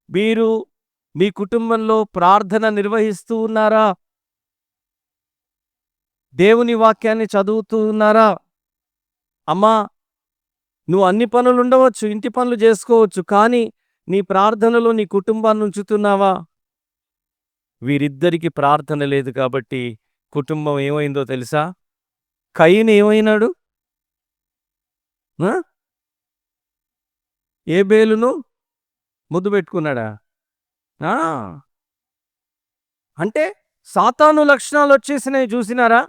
మీరు మీ కుటుంబంలో ప్రార్థన నిర్వహిస్తూ ఉన్నారా? దేవుని వాక్యాన్ని చదువుతూ ఉన్నారా? అమ్మా, నువ్వు అన్ని పనులు ఉండవచ్చు, ఇంటి పనులు చేసుకోవచ్చు, కానీ నీ ప్రార్థనలో నీ కుటుంబాన్ని ఉంచుతున్నావా? వీరిద్దరికి ప్రార్థన లేదు కాబట్టి కుటుంబం ఏమైందో తెలుసా? కయీను ఏమైనాడు? ఏబేలును ముద్దు పెట్టుకున్నాడా? అంటే సాతాను లక్షణాలు వచ్చేసినాయి, చూసినారా?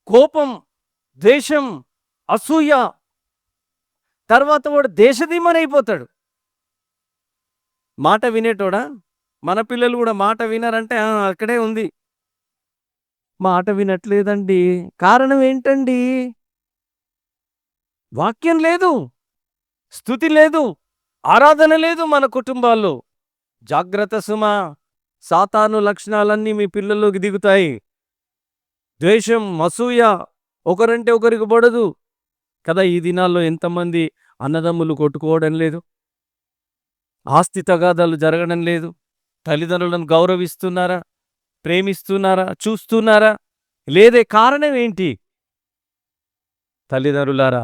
కోపం, ద్వేషం, అసూయ. తర్వాత వాడు దేశధీమనైపోతాడు. మాట వినేటోడా? మన పిల్లలు కూడా మాట వినారంటే అక్కడే ఉంది. మాట వినట్లేదండి. కారణం ఏంటండి? వాక్యం లేదు, స్తుతి లేదు, ఆరాధన లేదు మన కుటుంబాల్లో. జాగ్రత్త సుమా, సాతాను లక్షణాలన్నీ మీ పిల్లల్లోకి దిగుతాయి. ద్వేషం, అసూయ, ఒకరంటే ఒకరికి పడదు కదా. ఈ దినాల్లో ఎంతమంది అన్నదమ్ములు కొట్టుకోవడం లేదు, ఆస్తి తగాదాలు జరగడం లేదు. తల్లిదండ్రులను గౌరవిస్తున్నారా? ప్రేమిస్తున్నారా? చూస్తున్నారా? లేదే. కారణం ఏంటి? తల్లిదండ్రులారా,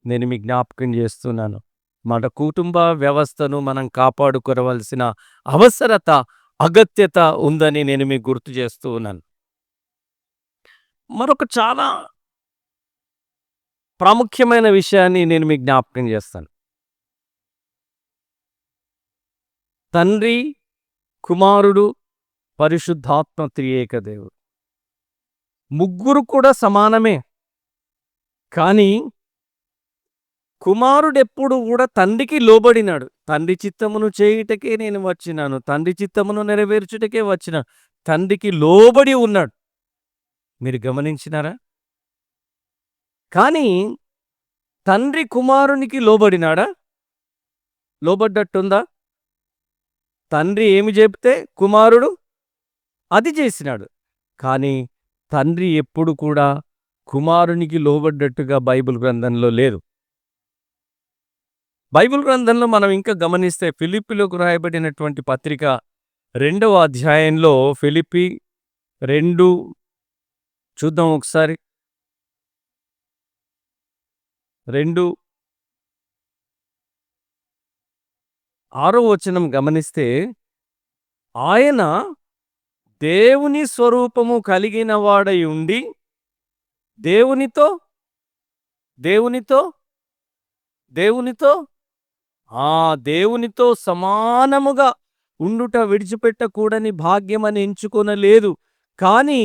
నేను మీ జ్ఞాపకం చేస్తున్నాను, మన కుటుంబ వ్యవస్థను మనం కాపాడుకోవలసిన అవసరత, అగత్యత ఉందని నేను మీకు గుర్తు చేస్తూ ఉన్నాను. మరొక చాలా ప్రాముఖ్యమైన విషయాన్ని నేను మీకు జ్ఞాపకం చేస్తాను. తండ్రి, కుమారుడు, పరిశుద్ధాత్మ త్రియేక దేవుడు ముగ్గురు కూడా సమానమే. కానీ కుమారుడెప్పుడు కూడా తండ్రికి లోబడినాడు. తండ్రి చిత్తమును చేయుటకే నేను వచ్చినాను, తండ్రి చిత్తమును నెరవేర్చుటకే వచ్చినాను. తండ్రికి లోబడి ఉన్నాడు. మీరు గమనించినారా? కానీ తండ్రి కుమారునికి లోబడినాడా? లోబడ్డట్టుందా? తండ్రి ఏమి చెప్తే కుమారుడు అది చేసినాడు. కానీ తండ్రి ఎప్పుడు కూడా కుమారునికి లోబడ్డట్టుగా బైబిల్ గ్రంథంలో లేదు. బైబిల్ గ్రంథంలో మనం ఇంకా గమనిస్తే ఫిలిప్పీలకు రాయబడినటువంటి పత్రిక 2వ అధ్యాయంలో ఫిలిప్పీ 2 చూద్దాం ఒకసారి. 2:6 వచనం గమనిస్తే, ఆయన దేవుని స్వరూపము కలిగిన వాడై ఉండి దేవునితో దేవునితో దేవునితో దేవునితో సమానముగా ఉండుట విడిచిపెట్టకూడని భాగ్యమని ఎంచుకొనలేదు, కానీ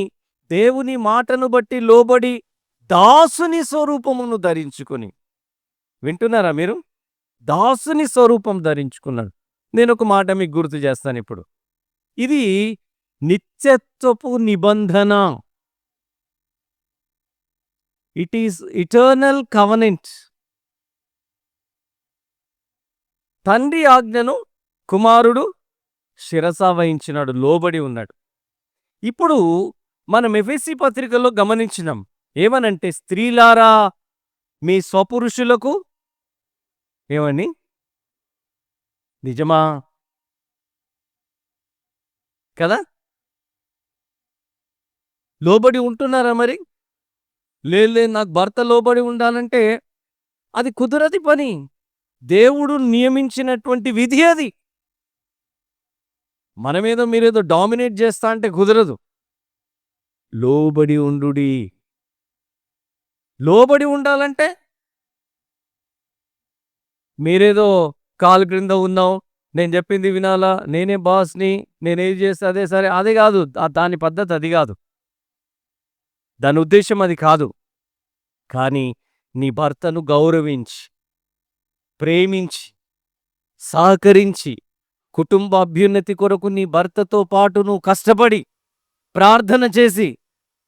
దేవుని మాటను బట్టి లోబడి దాసుని స్వరూపమును ధరించుకొని. వింటున్నారా మీరు? దాసుని స్వరూపం ధరించుకున్నాడు. నేను ఒక మాట మీకు గుర్తు చేస్తాను ఇప్పుడు. ఇది నిత్యత్వపు నిబంధన. It is eternal covenant. తండ్రి ఆజ్ఞను కుమారుడు శిరస వహించినాడు, లోబడి ఉన్నాడు. ఇప్పుడు మనం ఎఫెసీ పత్రికలో గమనించినాం. ఏమనంటే, స్త్రీలారా మీ స్వపురుషులకు ఏమండి? నిజమా? కదా! లోబడి ఉంటున్నారా మరి? లేదు లేదు నాకు భర్త లోబడి ఉండాలంటే అది కుదరని పని. దేవుడు నియమించినటువంటి విధి అది. మనమేదో మీరేదో డామినేట్ చేస్తా అంటే కుదరదు. లోబడి ఉండుడి. లోబడి ఉండాలంటే మీరేదో కాలు క్రింద ఉన్నాం. నేను చెప్పింది వినాలా? నేనే బాస్‌ని. నేనేది చేస్తే అదే సరే. అది కాదు. దాని పద్ధతి అది కాదు. దాని ఉద్దేశ్యం అది కాదు. కానీ నీ భర్తను గౌరవించి, ప్రేమించి, సహకరించి, కుటుంబ అభ్యున్నతి కొరకు నీ భర్తతో పాటు నువ్వు కష్టపడి, ప్రార్థన చేసి,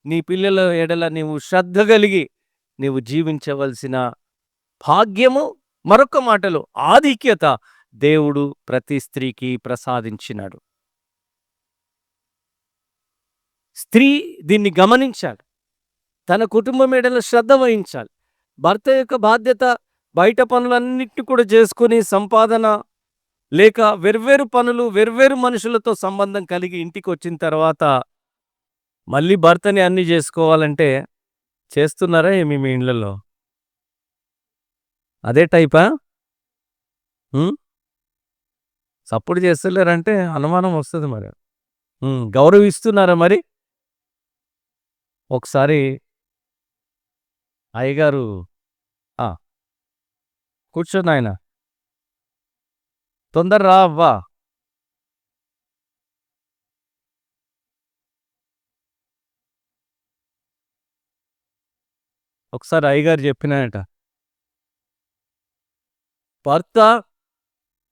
నీ పిల్లల ఎడల నీవు శ్రద్ధ కలిగి, నీవు జీవించవలసిన భాగ్యము, మరొక మాటలో ఆధిక్యత దేవుడు ప్రతి స్త్రీకి ప్రసాదించినాడు. స్త్రీ దీన్ని గమనించాలి. తన కుటుంబం ఎడల శ్రద్ధ వహించాలి. భర్త యొక్క బాధ్యత బయట పనులన్నిటిని కూడా చేసుకుని సంపాదన లేక వెర్వేరు పనులు, వెర్వేరు మనుషులతో సంబంధం కలిగి ఇంటికొచ్చిన తర్వాత మళ్ళీ భర్తని అన్నీ చేసుకోవాలంటే చేస్తున్నారా ఏమి మీ ఇళ్ళల్లో? అదే టైపా? సపోర్ట్ చేస్తలేరంటే అనుమానం వస్తది మరి. గౌరవిస్తున్నారా మరి? ఒకసారి అయ్యగారు ఆ! కూర్చో నాయనా. తొందర రా అవ్వా. ఒకసారి అయ్యగారు చెప్పినారట. భర్త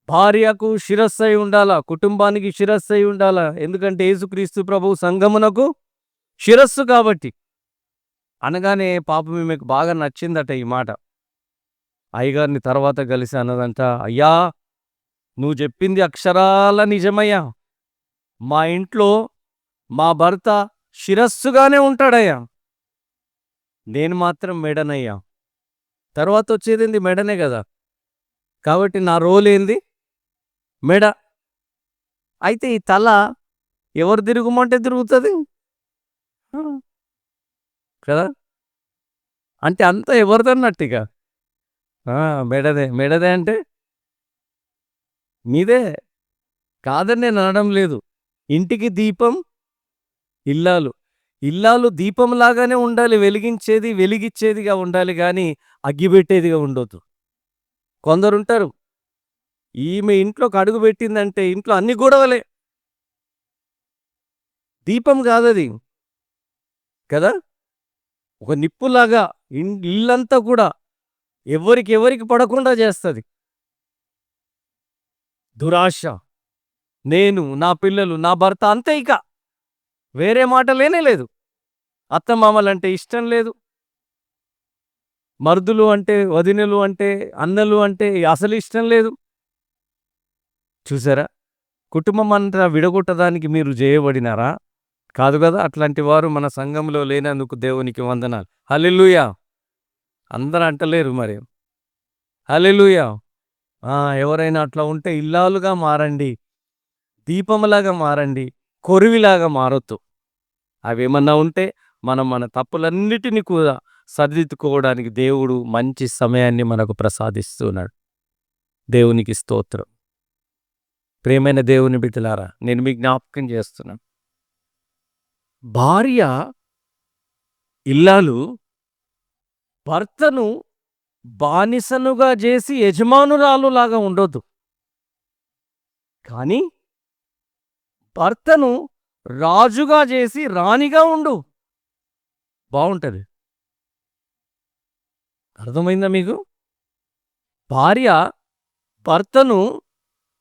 భార్యకు శిరస్సై ఉండాలా. కుటుంబానికి శిరస్సై ఉండాలా. ఎందుకంటే యేసుక్రీస్తు ప్రభువు సంఘమునకు శిరస్సు కాబట్టి. అనగానే పాపం ఈమెకు బాగా నచ్చిందట ఈ మాట. అయ్యగారిని తర్వాత కలిసి అన్నదంట, "అయ్యా! నువ్వు చెప్పింది అక్షరాల నిజమయ్యా. మా ఇంట్లో మా భర్త శిరస్సుగానే ఉంటాడయ్యా. నేను మాత్రం మెడనయ్యా. తర్వాత వచ్చేదేంది మెడనే గదా! కాబట్టి నా రోల్ ఏంది? మెడ. అయితే ఈ తల ఎవరు తిరుగుమంటే తిరుగుతది. ఆ! కదా! అంటే అంతా ఎవరిదన్నట్టిగ. ఆ! మెడదే. మెడదే అంటే మీదే. కాదని నేను అనడం లేదు. ఇంటికి దీపం ఇల్లాలు. ఇల్లాలు దీపంలాగానే ఉండాలి. వెలిగించేది, వెలిగిచ్చేదిగా ఉండాలి గానీ, అగ్గిపెట్టేదిగా ఉండొద్దు. కొందరుంటారు. ఈమె ఇంట్లోకి అడుగు పెట్టిందంటే ఇంట్లో అన్ని గొడవలే. దీపం గాదది. కదా! ఒక నిప్పులాగా ఇల్లంతా కూడా ఎవరికి పడకుండా చేస్తది. దురాశ. నేను, నా పిల్లలు, నా భర్త అంతే ఇక. వేరే మాట లేనే లేదు. అత్తమామలంటే ఇష్టం లేదు. మరుదులు అంటే, వదినలు అంటే, అన్నలు అంటే అసలు ఇష్టం లేదు. చూసారా? కుటుంబం అంతా విడగొట్టడానికి మీరు చేయబడినారా? కాదు గదా! అట్లాంటి వారు మన సంఘంలో లేనందుకు దేవునికి వందనాలు. హల్లెలూయా! అందరూ అంటలేరు మరి. హల్లెలూయా! ఎవరైనా అట్లా ఉంటే ఇల్లాలుగా మారండి. దీపంలాగా మారండి. కొరివిలాగా మారొద్దు. అవేమన్నా ఉంటే మనం మన తప్పులన్నిటిని కూడా సరిదిద్దుకోవడానికి దేవుడు మంచి సమయాన్ని మనకు ప్రసాదిస్తున్నాడు. దేవునికి స్తోత్రం. ప్రియమైన దేవుని బిడ్డలారా, నేను మీకు జ్ఞాపకం చేస్తున్నాను. భార్య, ఇల్లాలు భర్తను బానిసనుగా చేసి యజమానురాలులాగా ఉండొద్దు. కానీ భర్తను రాజుగా చేసి రాణిగా ఉండు. బావుంటది. అర్థమైందా మీకు? భార్య భర్తను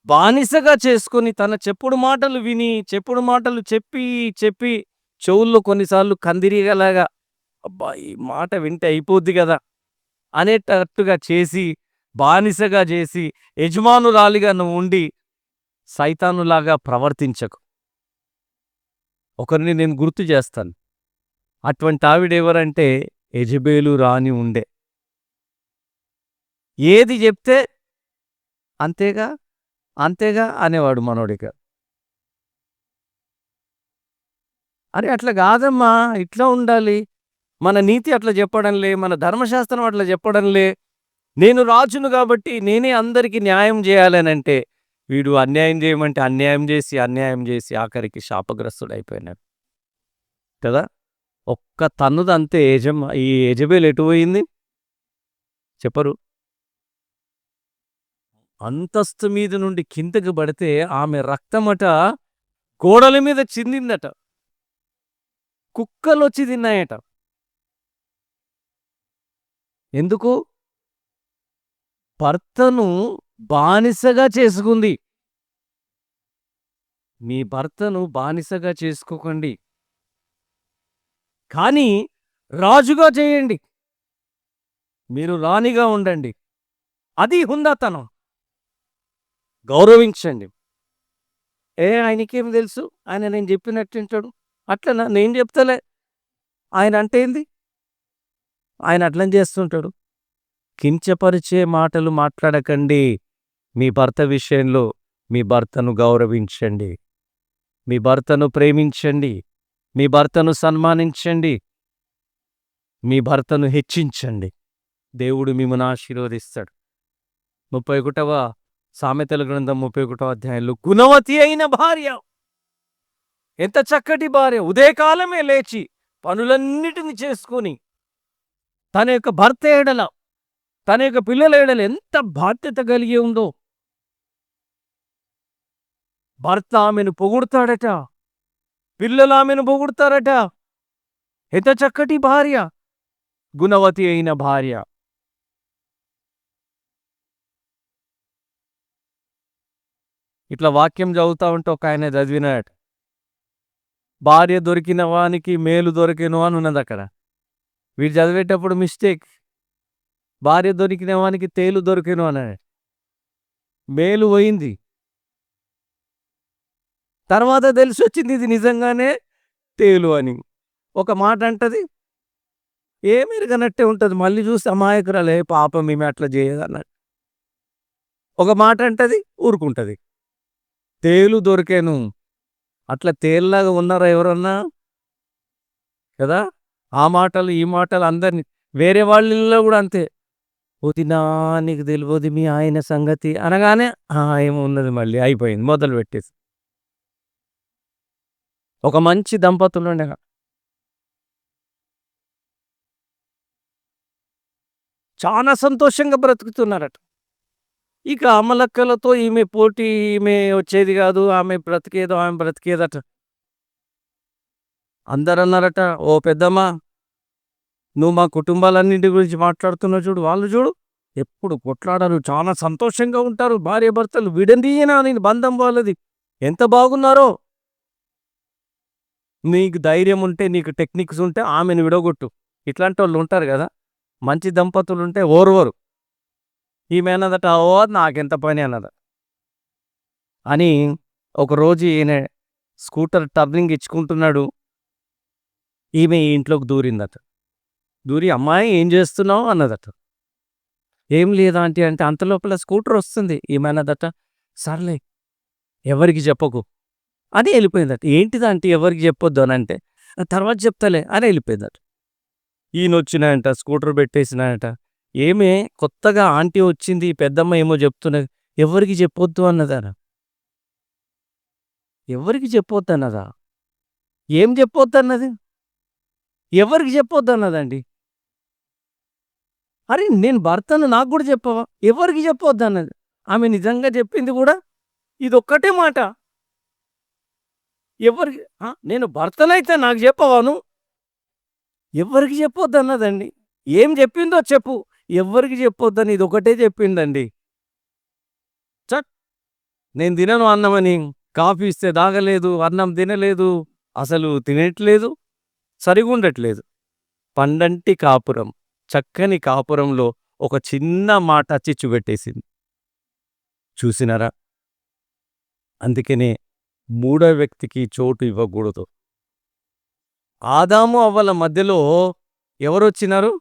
బానిసగా చేసుకొని తన చెప్పుడు మాటలు విని, చెప్పుడు మాటలు చెప్పి, చెప్పి చెవుల్లో కొన్నిసార్లు కందిరీగలాగా అబ్బా! ఈ మాట వింటే అయిపోద్ది గదా! అనేటట్టుగా చేసి, బానిసగా చేసి, యజమానురాలిగా నువ్వుండి సైతానులాగా ప్రవర్తించకు. ఒకరిని నేను గుర్తు చేస్తాను. అటువంటి ఆవిడెవరంటే యెజెబెలు రాణి ఉండే. ఏది చెప్తే అంతేగా అంతేగా అనేవాడు మనోడిక. అరే అట్లా కాదమ్మా, ఇట్లా ఉండాలి. మన నీతి అట్లా చెప్పడంలే, మన ధర్మశాస్త్రం అట్లా చెప్పడంలే. నేను రాజును కాబట్టి నేనే అందరికీ న్యాయం చేయాలనంటే, వీడు అన్యాయం చేయమంటే అన్యాయం చేసి ఆఖరికి శాపగ్రస్తుడైపోయినాడు కదా! ఒక్క తన్నుదంతే ఈ యెజెబెల్ ఎటు పోయింది? చెప్పరు. అంతస్తు మీద నుండి కిందకి పడితే ఆమె రక్తమట గోడల మీద చిందిందట. కుక్కలొచ్చి తిన్నాయట. ఎందుకు? భర్తను బానిసగా చేసుకుంది. మీ భర్తను బానిసగా చేసుకోకండి. కానీ రాజుగా చేయండి. మీరు రాణిగా ఉండండి. అది హుందాతనం. గౌరవించండి. ఆయనకేం తెలుసు? ఆయన నేను చెప్పినట్టు వింటాడు. అట్లనా? నేను చెప్తలే. ఆయన అంటే ఏంది? ఆయన అట్లని చేస్తుంటాడు. కించపరిచే మాటలు మాట్లాడకండి. మీ భర్త విషయంలో మీ భర్తను గౌరవించండి. మీ భర్తను ప్రేమించండి. మీ భర్తను సన్మానించండి. మీ భర్తను హెచ్చించండి. దేవుడు మిమ్మును ఆశీర్వదిస్తాడు. 31వ సామెతల గ్రంథం 31వ అధ్యాయంలో గుణవతి అయిన భార్య, ఎంత చక్కటి భార్య, ఉదయకాలమే లేచి పనులన్నిటిని చేసుకొని తన యొక్క భర్త ఎడల, తన యొక్క పిల్లల ఎడల ఎంత బాధ్యత కలిగి ఉందో. భర్త ఆమెను పొగుడుతాడట, పిల్లలు ఆమెను పొగుడుతారట. ఎంత చక్కటి భార్య, గుణవతి అయిన భార్య. ఇట్లా వాక్యం చదువుతా ఉంటే ఒక ఆయన చదివినాడట, భార్య దొరికిన వానికి మేలు దొరికెను అని ఉన్నది అక్కడ. వీడు చదివేటప్పుడు మిస్టేక్. భార్య దొరికిన వానికి తేలు దొరికెను అన్నాడు. మేలు పోయింది. తర్వాత తెలిసి వచ్చింది ఇది నిజంగానే తేలు అని. ఒక మాట అంటది, ఏమెరగనట్టే ఉంటుంది. మళ్ళీ చూస్తే అమాయకురాలే, పాపం ఈమె అట్లా చేయదన్నాడు. ఒక మాట అంటది, ఊరుకుంటది. తేలు దొరికాను. అట్లా తేలులాగా ఉన్నారా ఎవరన్నా? కదా! ఆ మాటలు ఈ మాటలు అందరిని, వేరే వాళ్ళలో కూడా అంతే. వదినా నీకు తెలియదు మీ ఆయన సంగతి అనగానే ఏమున్నది మళ్ళీ అయిపోయింది, మొదలు పెట్టేసి. ఒక మంచి దంపతులు ఉండగా చాలా సంతోషంగా బ్రతుకుతున్నారట. ఇక అమలక్కలతో ఈమె పోటీ, ఈమె వచ్చేది కాదు, ఆమె బ్రతికేదో ఆమె బ్రతికేదట. అందరన్నారట, ఓ పెద్దమ్మా, నువ్వు మా కుటుంబాలన్నింటి గురించి మాట్లాడుతున్నావు చూడు, వాళ్ళు చూడు ఎప్పుడు కొట్లాడరు, చాలా సంతోషంగా ఉంటారు, భార్య భర్తలు విడదీయనా నేను బంధం వాళ్ళది, ఎంత బాగున్నారో. నీకు ధైర్యం ఉంటే, నీకు టెక్నిక్స్ ఉంటే ఆమెను విడగొట్టు. ఇట్లాంటి వాళ్ళు ఉంటారు కదా, మంచి దంపతులు ఉంటే ఓర్వరు. ఈమె అన్నదట, ఓ నాకెంత పని అన్నద అని. ఒకరోజు ఈయన స్కూటర్ టర్నింగ్ ఇచ్చుకుంటున్నాడు, ఈమె ఈ ఇంట్లోకి దూరిందట. దూరి అమ్మాయి ఏం చేస్తున్నావు అన్నదట. ఏం లేదా ఆంటీ అంటే, అంతలోపల స్కూటర్ వస్తుంది. ఈమె అన్నదట, సర్లే ఎవరికి చెప్పకు అని వెళ్ళిపోయిందట. ఏంటిది ఆంటీ ఎవరికి చెప్పొద్దు అని అంటే, తర్వాత చెప్తాలే అని వెళ్ళిపోయిందట. ఈయన వచ్చినాయంట, స్కూటర్ పెట్టేసినాయట. ఏమే కొత్తగా ఆంటీ వచ్చింది, పెద్దమ్మ ఏమో చెప్తున్నది, ఎవరికి చెప్పొద్దు అన్నదారా? ఎవరికి చెప్పొద్దు అన్నదా? ఏం చెప్పొద్దు అన్నది? ఎవరికి చెప్పొద్దు అన్నదండి? అరే నేను భర్తను, నాకు కూడా చెప్పవా? ఎవరికి చెప్పొద్దు అన్నది. ఆమె నిజంగా చెప్పింది కూడా ఇదొక్కటే మాట. ఎవరికి నేను భర్తనైతే నాకు చెప్పవాను? ఎవరికి చెప్పొద్దు అన్నదండి. ఏం చెప్పిందో చెప్పు, ఎవరికి చెప్పొద్దని ఇదొకటే చెప్పిందండి. చట్ నేను తినను అన్నమని, కాఫీ ఇస్తే తాగలేదు, అన్నం తినలేదు, అసలు తినట్లేదు, సరిగుండట్లేదు. పండంటి కాపురం, చక్కని కాపురంలో ఒక చిన్న మాట చిచ్చు పెట్టేసింది. చూసినారా? అందుకనే మూడో వ్యక్తికి చోటు ఇవ్వకూడదు. ఆదాము అవ్వల మధ్యలో ఎవరొచ్చినారు?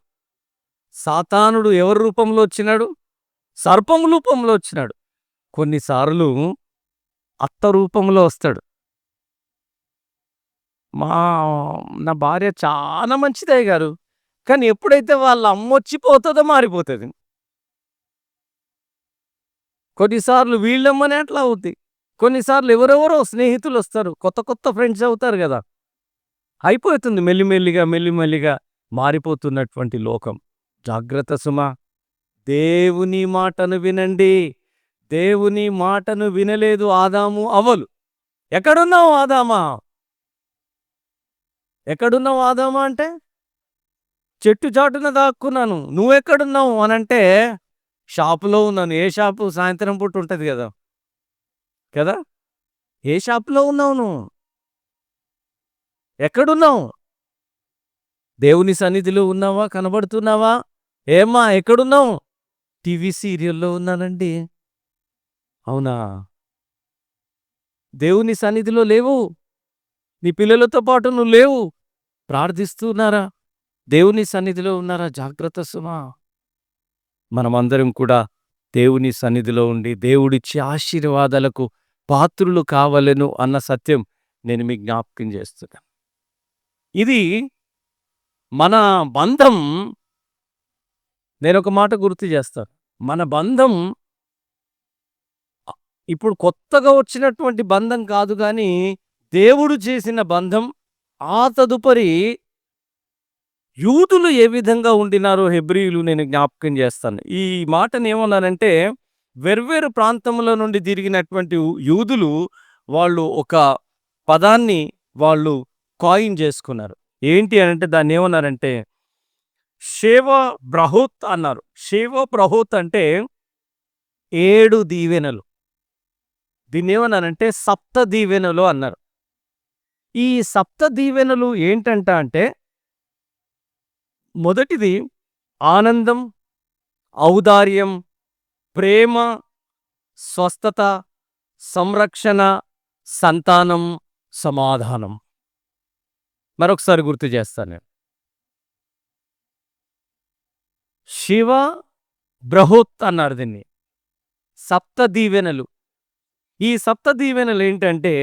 సాతానుడు ఎవరి రూపంలో వచ్చినాడు? సర్పం రూపంలో వచ్చినాడు. కొన్నిసార్లు అత్త రూపంలో వస్తాడు. మా నా భార్య చాలా మంచిది అయ్యగారు. కానీ ఎప్పుడైతే వాళ్ళ అమ్మొచ్చి పోతదో మారిపోతది. కొన్నిసార్లు వీళ్ళమ్మనే అట్లా అవుద్ది. కొన్నిసార్లు ఎవరెవరో స్నేహితులొస్తారు. కొత్త కొత్త ఫ్రెండ్స్ అవుతారు గదా! అయిపోతుంది మెల్లిమెల్లిగా, మెల్లిమెల్లిగా మారిపోతున్నటువంటి లోకం. జాగ్రత్త సుమా! దేవుని మాటను వినండి. దేవుని మాటను వినలేదు ఆదాము, అవ్వలు. ఎక్కడున్నావు ఆదామా? ఎక్కడున్నావు ఆదామా అంటే, చెట్టు చాటున దాక్కున్నాను. నువ్వెక్కడున్నావు అనంటే, షాపులో ఉన్నాను. ఏ షాపు? సాయంత్రం పూట ఉంటది గదా! కదా! ఏ షాపులో ఉన్నావు నువ్వు? ఎక్కడున్నావు? దేవుని సన్నిధిలో ఉన్నావా? కనబడుతున్నావా? ఏమ్మా ఎక్కడున్నావు? టీవీ సీరియల్‌లో ఉన్నానండి. అవునా? దేవుని సన్నిధిలో లేవు. నీ పిల్లలతో పాటు నువ్వు లేవు. ప్రార్థిస్తున్నారా? దేవుని సన్నిధిలో ఉన్నారా? జాగ్రత్త సుమా! మనమందరం కూడా దేవుని సన్నిధిలో ఉండి, దేవుడిచ్చే ఆశీర్వాదాలకు పాత్రులు కావలెను అన్న సత్యం నేను మీకు జ్ఞాపకం చేస్తున్నా. ఇది మన బంధం. నేనొక మాట గుర్తు చేస్తాను. మన బంధం ఇప్పుడు కొత్తగా వచ్చినటువంటి బంధం కాదు గానీ, దేవుడు చేసిన బంధం. ఆ తదుపరి యూదులు ఏ విధంగా ఉండినారో హెబ్రీయులు నేను జ్ఞాపకం చేస్తాను. ఈ మాటనేమన్నానంటే, వేర్వేరు ప్రాంతముల నుండి తిరిగినటువంటి యూదులు వాళ్ళు ఒక పదాన్ని వాళ్ళు కాయిన్ చేసుకున్నారు. ఏంటి అనంటే దాన్నేమన్నారంటే, షేవ బ్రహోత్ అన్నారు. షేవ బ్రహోత్ అంటే 7 దీవెనలు. దీన్నేమన్నారంటే సప్త దీవెనలు అన్నారు. ఈ సప్త దీవెనలు ఏంటంట అంటే, మొదటిది ఆనందం, ఔదార్యం, ప్రేమ, స్వస్థత, సంరక్షణ, సంతానం, సమాధానం. మరొకసారి గుర్తు చేస్తాను నేను. శివ బ్రహోత్ అన్నారు దీన్ని. సప్త దీవెనలు. ఈ సప్త దీవెనలు ఏంటంటే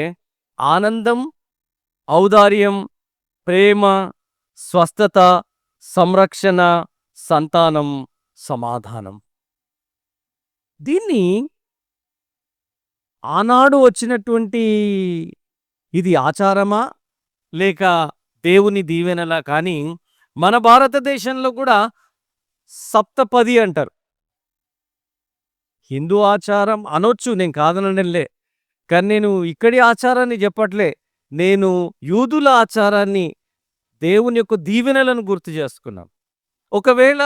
ఆనందం, ఔదార్యం, ప్రేమ, స్వస్థత, సంరక్షణ, సంతానం, సమాధానం. దీన్ని ఆనాడు వచ్చినటువంటి ఇది ఆచారమా? లేక దేవుని దీవెనలా? కానీ మన భారతదేశంలో కూడా సప్తపది అంటారు. హిందూ ఆచారం అనొచ్చు, నేను కాదనడంలే. కానీ నేను ఇక్కడి ఆచారాన్ని చెప్పట్లే. నేను యూదుల ఆచారాన్ని, దేవుని యొక్క దీవెనలను గుర్తు చేసుకున్నాను. ఒకవేళ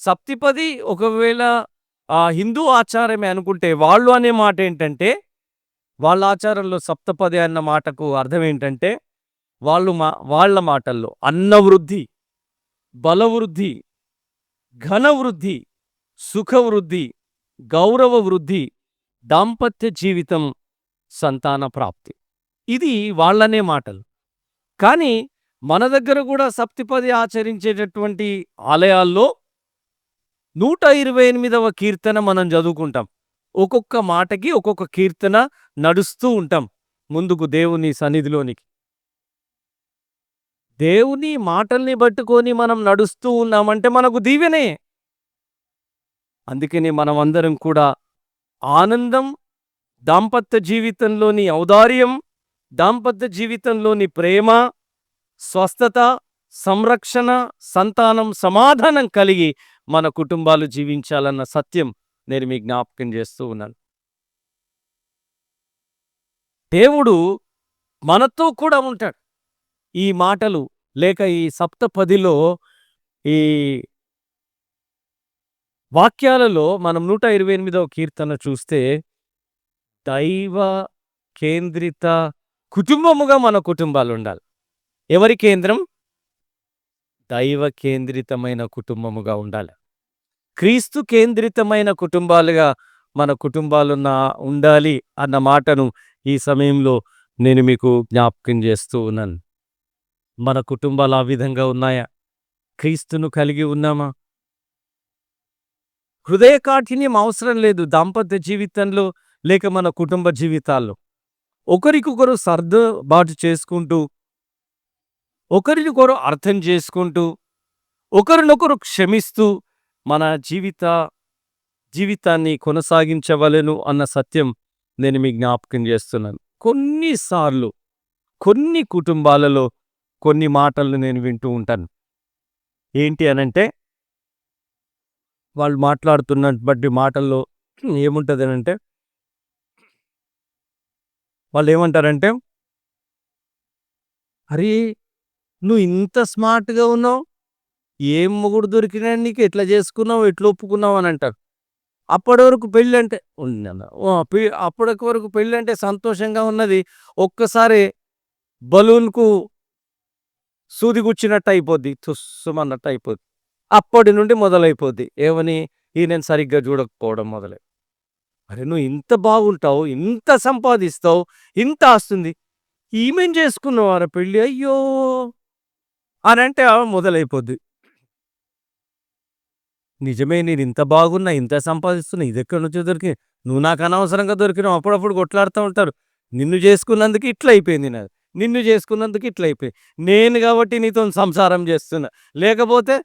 సప్తిపది ఒకవేళ హిందూ ఆచారమే అనుకుంటే, వాళ్ళు అనే మాటేంటంటే, వాళ్ళ ఆచారంలో సప్తపది అన్న మాటకు అర్థం ఏంటంటే, వాళ్ళ మాటల్లో అన్నవృద్ధి, బలవృద్ధి, ఘనవృద్ధి, సుఖవృద్ధి, గౌరవ వృద్ధి, దాంపత్య జీవితం, సంతాన ప్రాప్తి. ఇది వాళ్ళనే మాటలు. కానీ మన దగ్గర కూడా సప్తిపది ఆచరించేటటువంటి ఆలయాల్లో 128వ కీర్తన మనం చదువుకుంటాం. ఒక్కొక్క మాటకి ఒక్కొక్క కీర్తన నడుస్తూ ఉంటాం ముందుకు దేవుని సన్నిధిలోనికి. దేవుని మాటల్ని పట్టుకొని మనం నడుస్తూ ఉన్నామంటే మనకు దీవెనే. అందుకని మనమందరం కూడా ఆనందం, దాంపత్య జీవితంలోని ఔదార్యం, దాంపత్య జీవితంలోని ప్రేమ, స్వస్థత, సంరక్షణ, సంతానం, సమాధానం కలిగి మన కుటుంబాలు జీవించాలన్న సత్యం నేను మీకు జ్ఞాపకం చేస్తూ ఉన్నాను. దేవుడు మనతో కూడా ఉంటాడు. ఈ మాటలు లేక ఈ సప్తపదిలో ఈ వాక్యాలలో మనం 128వ కీర్తన చూస్తే దైవ కేంద్రిత కుటుంబముగా మన కుటుంబాలుండాలి. ఎవరి కేంద్రం? దైవ కేంద్రితమైన కుటుంబముగా ఉండాలి. క్రీస్తు కేంద్రితమైన కుటుంబాలుగా మన ఉండాలి అన్న మాటను ఈ సమయంలో నేను మీకు జ్ఞాపకం చేస్తూ ఉన్నాను. మన కుటుంబాలు ఆ విధంగా ఉన్నాయా? క్రీస్తును కలిగి ఉన్నామా? హృదయ కాఠిన్యం అవసరం లేదు దాంపత్య జీవితంలో, లేక మన కుటుంబ జీవితాల్లో. ఒకరికొకరు సర్దుబాటు చేసుకుంటూ, ఒకరినొకరు అర్థం చేసుకుంటూ, ఒకరినొకరు క్షమిస్తూ మన జీవితాన్ని కొనసాగించవలెను అన్న సత్యం నేను మీకు జ్ఞాపకం చేస్తున్నాను. కొన్నిసార్లు కొన్ని కుటుంబాలలో కొన్ని మాటలు నేను వింటూ ఉంటాను. ఏంటి అనంటే, వాళ్ళు మాట్లాడుతున్నటువంటి మాటల్లో ఏముంటదనంటే, వాళ్ళేమంటారంటే, "అరే! నువ్వు ఇంత స్మార్ట్‌గా ఉన్నావు. ఏం మొగుడు దొరికినాడు నీకు? ఎట్లా చేసుకున్నావు? ఎట్లా ఒప్పుకున్నావు?" అని అంటారు. అప్పటి వరకు పెళ్ళంటే ఉందన్న. అప్పటి వరకు పెళ్ళంటే సంతోషంగా ఉన్నది. ఒక్కసారి బలూన్‌కు సూది గుచ్చినట్టు అయిపోద్ది. తుస్సుమన్నట్టు అయిపోద్ది. అప్పటి నుండి మొదలైపోద్ది. ఏమని? ఈయనని సరిగ్గా చూడకపోవడం మొదలై. అరె! నువ్వు ఇంత బాగుంటావు, ఇంత సంపాదిస్తావు, ఇంత ఆస్తుంది. ఈమెను చేసుకున్నావారా పెళ్లి? అయ్యో! అనంటే మొదలైపోద్ది. నిజమే నేనింత బాగున్నా, ఇంత సంపాదిస్తున్నా, ఇదెక్కడి నుంచో దొరికింది. నువ్వు నాకు అనవసరంగా దొరికినావు. అప్పుడప్పుడు కొట్లాడుతా ఉంటారు. నిన్ను చేసుకున్నందుకు ఇట్లయిపోయింది నాది. నిన్ను చేసుకున్నందుకు ఇట్లయిపోయింది. నేను కాబట్టి నీతోని సంసారం చేస్తున్నా. లేకపోతే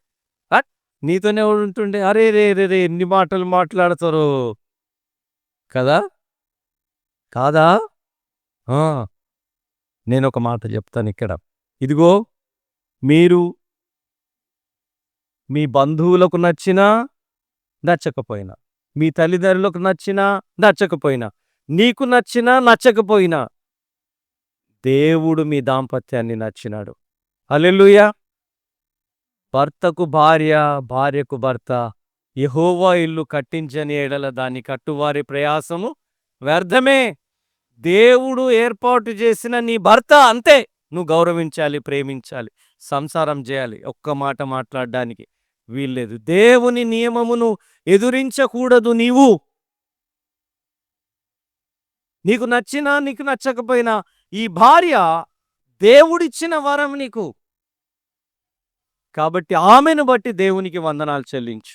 హట్! నీతోనే ఎవడుంటుండే? అరెరెరెరే! ఎన్ని మాటలు మాట్లాడతారో. కదా! కాదా? ఆ! నేనొక మాట చెప్తానిక్కడ. ఇదిగో మీరు మీ బంధువులకు నచ్చినా, నచ్చకపోయినా, మీ తల్లిదండ్రులకు నచ్చినా, నచ్చకపోయినా, నీకు నచ్చినా, నచ్చకపోయినా, దేవుడు మీ దాంపత్యాన్ని నచ్చినాడు. హల్లెలూయా! భర్తకు భార్య, భార్యకు భర్త, యెహోవా ఇల్లు కట్టించని ఎడల దాన్ని కట్టువారి ప్రయాసము వ్యర్థమే. దేవుడు ఏర్పాటు చేసిన నీ భర్త అంతే. నువ్వు గౌరవించాలి, ప్రేమించాలి, సంసారం చేయాలి. ఒక్క మాట మాట్లాడడానికి వీల్లేదు. దేవుని నియమమును ఎదురించకూడదు నీవు. నీకు నచ్చినా, నీకు నచ్చకపోయినా ఈ భార్య దేవుడిచ్చిన వరం నీకు. కాబట్టి ఆమెను బట్టి దేవునికి వందనాలు చెల్లించు.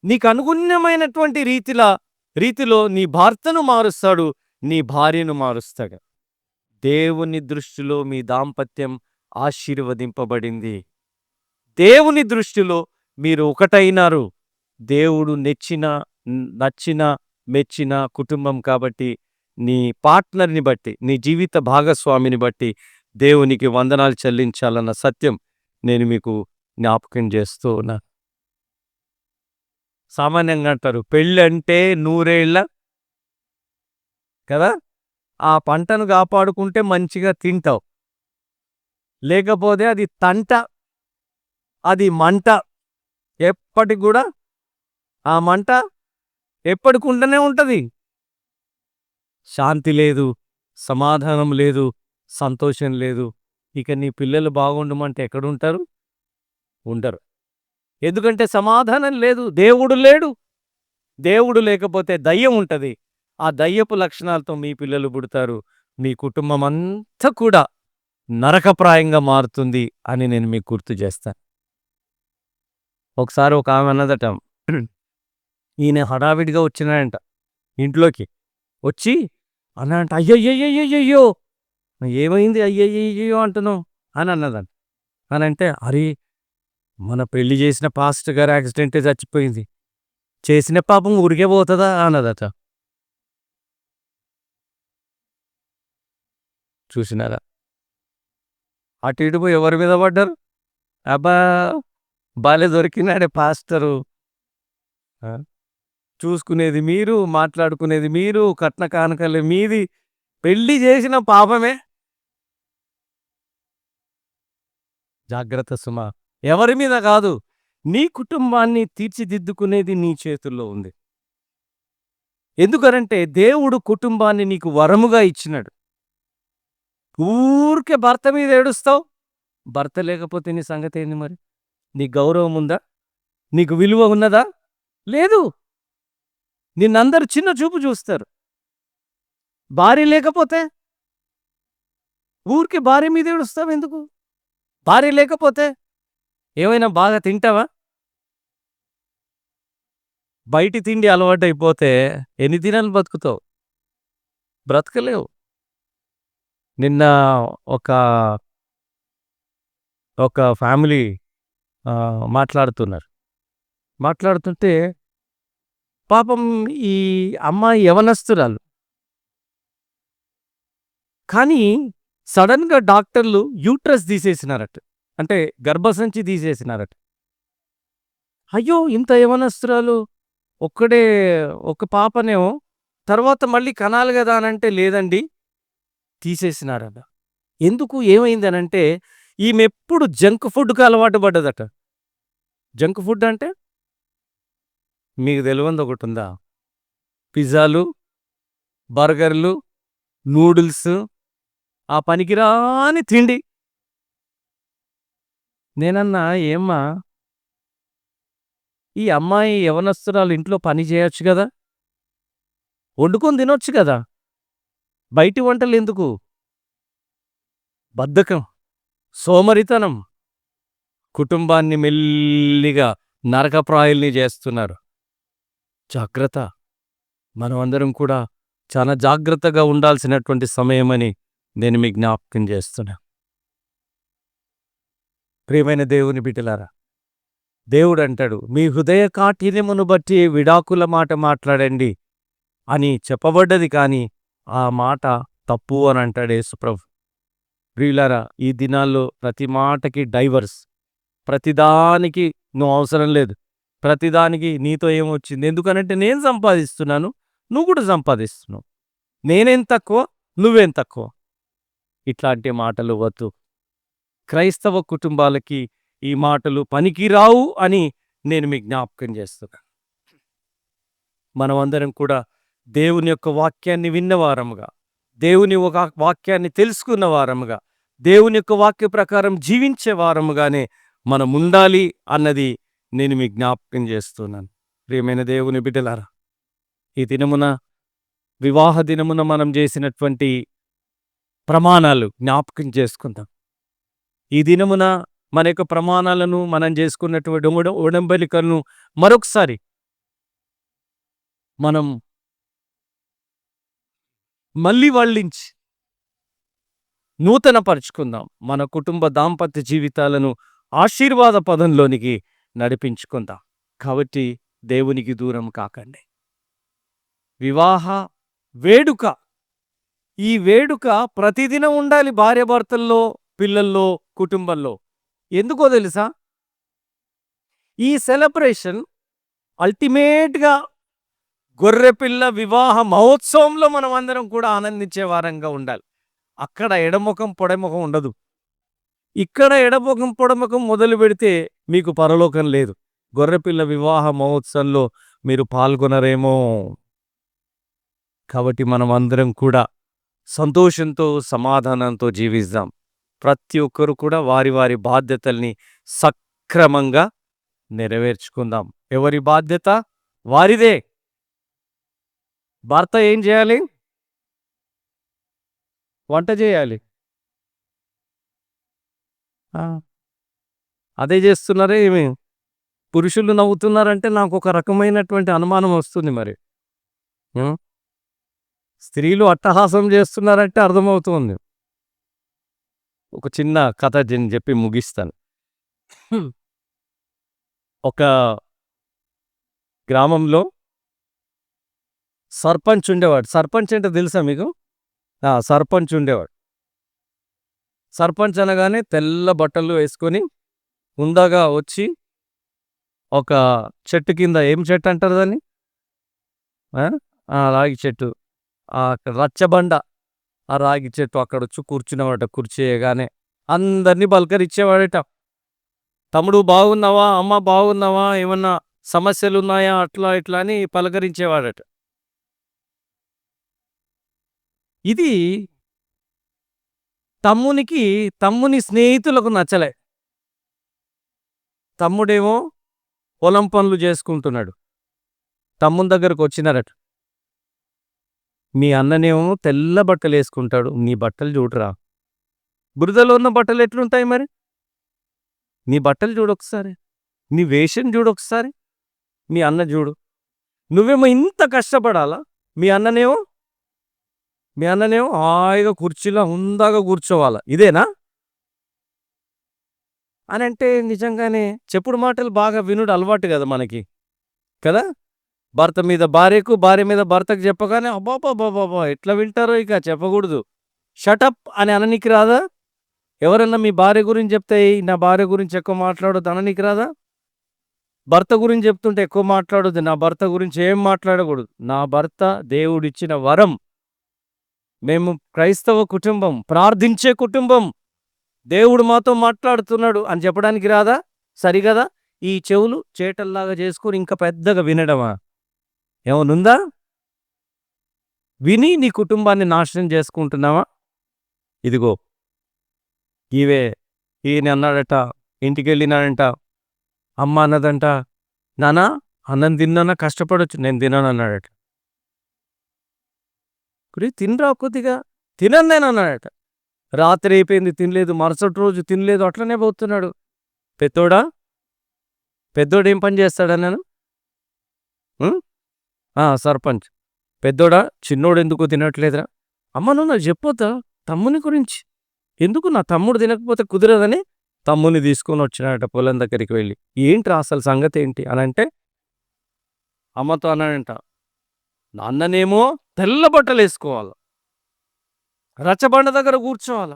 నీకు అనుగుణ్యమైనటువంటి రీతిలో నీ భర్తను మారుస్తాడు, నీ భార్యను మారుస్తాడు. దేవుని దృష్టిలో మీ దాంపత్యం ఆశీర్వదింపబడింది. దేవుని దృష్టిలో మీరు ఒకటైనారు. దేవుడు నచ్చిన, మెచ్చిన కుటుంబం కాబట్టి నీ పార్ట్నర్‌ని బట్టి, నీ జీవిత భాగస్వామిని బట్టి దేవునికి వందనాలు చెల్లించాలన్న సత్యం నేను మీకు జ్ఞాపకం చేస్తూ ఉన్నా. సామాన్యంగా అంటారు పెళ్ళంటే నూరేళ్ల కదా! ఆ పంటను కాపాడుకుంటే మంచిగా తింటావు. లేకపోతే అది తంట, అది మంట. ఎప్పటికి గూడా ఆ మంట ఎప్పటికుంటనే ఉంటది. శాంతి లేదు, సమాధానం లేదు, సంతోషం లేదు. ఇక నీ పిల్లలు బాగుండమంటే ఎక్కడుంటారు? ఉండరు. ఎందుకంటే సమాధానం లేదు. దేవుడు లేడు. దేవుడు లేకపోతే దయ్యం ఉంటది. ఆ దయ్యపు లక్షణాలతో మీ పిల్లలు పుడతారు. మీ కుటుంబం అంతా కూడా నరకప్రాయంగా మారుతుంది అని నేను మీకు గుర్తు చేస్తాను. ఒకసారి ఒక ఆమె అన్నదట, ఈయన హడావిడిగా వచ్చినాడంట ఇంట్లోకి. వచ్చి అన్నాడంట, "అయ్యయ్యయ్యయ్యయ్యో! ఏమైంది అయ్యయ్యయ్యో అంటున్నావు?" అని అన్నదంట. అనంటే, "అరే! మన పెళ్లి చేసిన పాస్టర్ గారు యాక్సిడెంటే చచ్చిపోయింది. చేసిన పాపం ఊరికే పోతదా?" అన్నదట. చూసినారా? అటు ఇటు పోయి ఎవరి మీద పడ్డారు? అబ్బా! భలే దొరికినాడే పాస్టరు. ఆ! చూసుకునేది మీరు, మాట్లాడుకునేది మీరు, కట్న కానుకలు మీది. పెళ్లి చేసిన పాపమే. జాగ్రత్త సుమా! ఎవరి మీద కాదు. నీ కుటుంబాన్ని తీర్చిదిద్దుకునేది నీ చేతుల్లో ఉంది. ఎందుకనంటే దేవుడు కుటుంబాన్ని నీకు వరముగా ఇచ్చినాడు. ఊరికే భర్త మీద ఏడుస్తావు. భర్త లేకపోతే నీ సంగతేంది మరి? నీకు గౌరవం ఉందా? నీకు విలువ ఉన్నదా? లేదు. నిన్నందరూ చిన్న చూపు చూస్తారు. భార్య లేకపోతే? ఊరికే భార్య మీద ఏడుస్తావెందుకు? భార్య లేకపోతే? ఏమైనా బాగా తింటావా? బయటి తిండి అలవాటైపోతే ఎన్ని దినాలు బతుకుతావు? బ్రతకలేవు. నిన్న ఒక ఒక ఫ్యామిలీ మాట్లాడుతున్నారు. మాట్లాడుతుంటే పాపం ఈ అమ్మాయి యవనస్తురాలు. కానీ సడెన్‌గా డాక్టర్లు యూట్రస్ తీసేసినారట. అంటే గర్భసంచి తీసేసినారట. అయ్యో! ఇంత యవనస్తురాలు ఒక్కడే ఒక పాపనేమో తర్వాత మళ్ళీ కనాలి గదా అనంటే లేదండి తీసేసినారట. ఎందుకు ఏమైందనంటే ఈమెప్పుడు జంక్ ఫుడ్‌కి అలవాటు పడ్డదట. జంక్ ఫుడ్ అంటే మీకు తెలవందొకటుందా? పిజ్జాలు, బర్గర్‌లు, నూడిల్స్ ఆ పనికిరాని తిండి. నేనన్నా ఏమ్మా ఈ అమ్మాయి యవ్వనస్తురాలు ఇంట్లో పని చేయొచ్చు గదా! వండుకొని తినొచ్చు గదా! బయటి వంటలెందుకు? బద్ధకం, సోమరితనం, కుటుంబాన్ని మెల్లిగా నరకప్రాయుల్ని జేస్తున్నారు. జాగ్రత్త. మనమందరం కూడా చాలా జాగ్రత్తగా ఉండాల్సినటువంటి సమయమని నేను మీకు జ్ఞాపకం చేస్తున్నా. ప్రియమైన దేవుని బిడ్డలారా, దేవుడంటాడు, "మీ హృదయ కాఠిన్యమును బట్టి విడాకుల మాట మాట్లాడండి" అని చెప్పబడ్డది కానీ, ఆ మాట తప్పు అని అంటాడు యేసుప్రభు. ప్రియులారా, ఈ దినాల్లో ప్రతి మాటకి డైవర్స్. ప్రతిదానికి "నువ్వు అవసరం లేదు. ప్రతిదానికి నీతో ఏమొచ్చింది? ఎందుకనంటే నేను సంపాదిస్తున్నాను. నువ్వు కూడా సంపాదిస్తున్నావు. నేనేం తక్కువ? నువ్వేం తక్కువ?" ఇట్లాంటి మాటలు వద్దు. క్రైస్తవ కుటుంబాలకి ఈ మాటలు పనికిరావు అని నేను మీకు జ్ఞాపకం చేస్తున్నా. మనమందరం కూడా దేవుని యొక్క వాక్యాన్ని విన్నవారముగా, దేవుని ఒక వాక్యాన్ని తెలుసుకున్న వారముగా, దేవుని యొక్క వాక్య ప్రకారం జీవించే వారముగానే మనం ఉండాలి అన్నది నేను మీకు జ్ఞాపకం చేస్తున్నాను. ప్రియమైన దేవుని బిడ్డలారా, ఈ దినమున వివాహ దినమున మనం చేసినటువంటి ప్రమాణాలు జ్ఞాపకం చేసుకుందాం. ఈ దినమున మన యొక్క ప్రమాణాలను మనం చేసుకున్నటువంటి ఉడంబడికలను మరొకసారి మనం మళ్ళీ వల్లించి నూతనపరుచుకుందాం. మన కుటుంబ దాంపత్య జీవితాలను ఆశీర్వాద పదంలోనికి నడిపించుకుందాం. కాబట్టి దేవునికి దూరం కాకండి. వివాహ వేడుక, ఈ వేడుక ప్రతిదినం ఉండాలి భార్యాభర్తల్లో, పిల్లల్లో, కుటుంబంలో. ఎందుకో తెలుసా? ఈ సెలబ్రేషన్ అల్టిమేట్‌గా గొర్రెపిల్ల వివాహ మహోత్సవంలో మనం అందరం కూడా ఆనందించే వారంగా ఉండాలి. అక్కడ ఎడముఖం, పొడముఖం ఉండదు. ఇక్కడ ఎడముఖం, పొడముఖం మొదలుపెడితే మీకు పరలోకం లేదు. గొర్రెపిల్ల వివాహ మహోత్సవంలో మీరు పాల్గొనరేమో. కాబట్టి మనం అందరం కూడా సంతోషంతో, సమాధానంతో జీవిద్దాం. ప్రతి ఒక్కరు కూడా వారి వారి బాధ్యతల్ని సక్రమంగా నెరవేర్చుకుందాం. ఎవరి బాధ్యత వారిదే. భర్త ఏం చేయాలి? వంట చేయాలి. అదే చేస్తున్నారే ఏమి? పురుషులు నవ్వుతున్నారంటే నాకొక రకమైనటువంటి అనుమానం వస్తుంది మరి. హ్మ్. స్త్రీలు అట్టహాసం చేస్తున్నారంటే అర్థమవుతుంది. ఒక చిన్న కథ చెప్పి ముగిస్తాను. ఒక గ్రామంలో సర్పంచ్ ఉండేవాడు. సర్పంచ్ అంటే తెలుసా మీకు? సర్పంచ్ ఉండేవాడు. సర్పంచ్ అనగానే తెల్ల బట్టలు వేసుకొని హుందాగా వచ్చి ఒక చెట్టు కింద, ఏం చెట్టు అంటారు దాన్ని? రాగి చెట్టు. రచ్చబండ. ఆ రాగి చెట్టు అక్కడొచ్చి కూర్చునేవాడట. కుర్చీయగానే అందరినీ పలకరించేవాడట. తమ్ముడు బాగున్నావా? అమ్మ బాగున్నావా? ఏమన్నా సమస్యలున్నాయా? అట్లా ఇట్లా అని పలకరించేవాడట. ఇది తమ్ముని స్నేహితులకు నచ్చలే. తమ్ముడేమో పొలం పనులు చేసుకుంటున్నాడు. తమ్ముని దగ్గరకు వచ్చినారట. మీ అన్ననేమో తెల్ల బట్టలేసుకుంటాడు. నీ బట్టలు చూడురా. బురదలో ఉన్న బట్టలు ఎట్లుంటాయి మరి? నీ బట్టలు చూడొకసారి. నీ వేషం చూడొకసారి. మీ అన్న చూడు. నువ్వేమో ఇంత కష్టపడాలా? మీ అన్ననేమో మీ అన్ననేమో హాయిగా కుర్చీలో హుందాగా కూర్చోవాలా. ఇదేనా? అనంటే నిజంగానే చెప్పుడు మాటలు బాగా వినుడు అలవాటు గదా మనకి. కదా! భర్త మీద భార్యకు, భార్య మీద భర్తకు చెప్పగానే అబ్బబ్బబ్బబ్బబ్బా! ఎట్లా వింటారో ఇక చెప్పకూడదు. షటప్ అని అననీకి రాదా? ఎవరన్నా మీ భార్య గురించి చెప్తే, "ఏయ్! నా భార్య గురించి ఎక్కువ మాట్లాడొద్దు" అననీకి రాదా? భర్త గురించి చెప్తుంటే ఎక్కువ మాట్లాడొద్దు. నా భర్త గురించి ఏం మాట్లాడకూడదు. నా భర్త దేవుడిచ్చిన వరం. మేము క్రైస్తవ కుటుంబం, ప్రార్థించే కుటుంబం. దేవుడు మాతో మాట్లాడుతున్నాడు అని చెప్పడానికి రాదా? సరిగదా? ఈ చెవులు చేటల్లాగా చేసుకొని ఇంకా పెద్దగా వినడమా? ఏమన్నుందా? విని నీ కుటుంబాన్ని నాశనం చేసుకుంటున్నావా? ఇదిగో ఈవే ఈయనన్నాడట, ఇంటికెళ్ళినాడంట, అమ్మ అన్నదంట, "నాన్నా అన్నం తిన్నానా కష్టపడొచ్చు." "నేను తిననన్నాడట." "ఒరేయ్ తినరా కొద్దిగా." "తినను నేనన్నాడట." రాత్రి అయిపోయింది తినలేదు, మరుసటి రోజు తినలేదు, అట్లనే పోతున్నాడు. పెద్దోడా? పెద్దోడేం పని చేస్తాడన్నాను? హ్మ్. సర్పంచ్. పెద్దోడా? చిన్నోడెందుకు తినట్లేదురా? అమ్మ నువ్వు నాకు చెప్పొద్దా తమ్ముని గురించి? ఎందుకు నా తమ్ముడు తినకపోతే కుదరదని తమ్ముడిని తీసుకొనొచ్చినాడట పొలం దగ్గరికి వెళ్ళి. ఏంట్రా అసలు సంగతేంటి అనంటే, అమ్మతో అన్నాడంట, నాన్ననేమో తెల్ల బట్టలేసుకోవాల. రచ్చబండ దగ్గర కూర్చోవాల.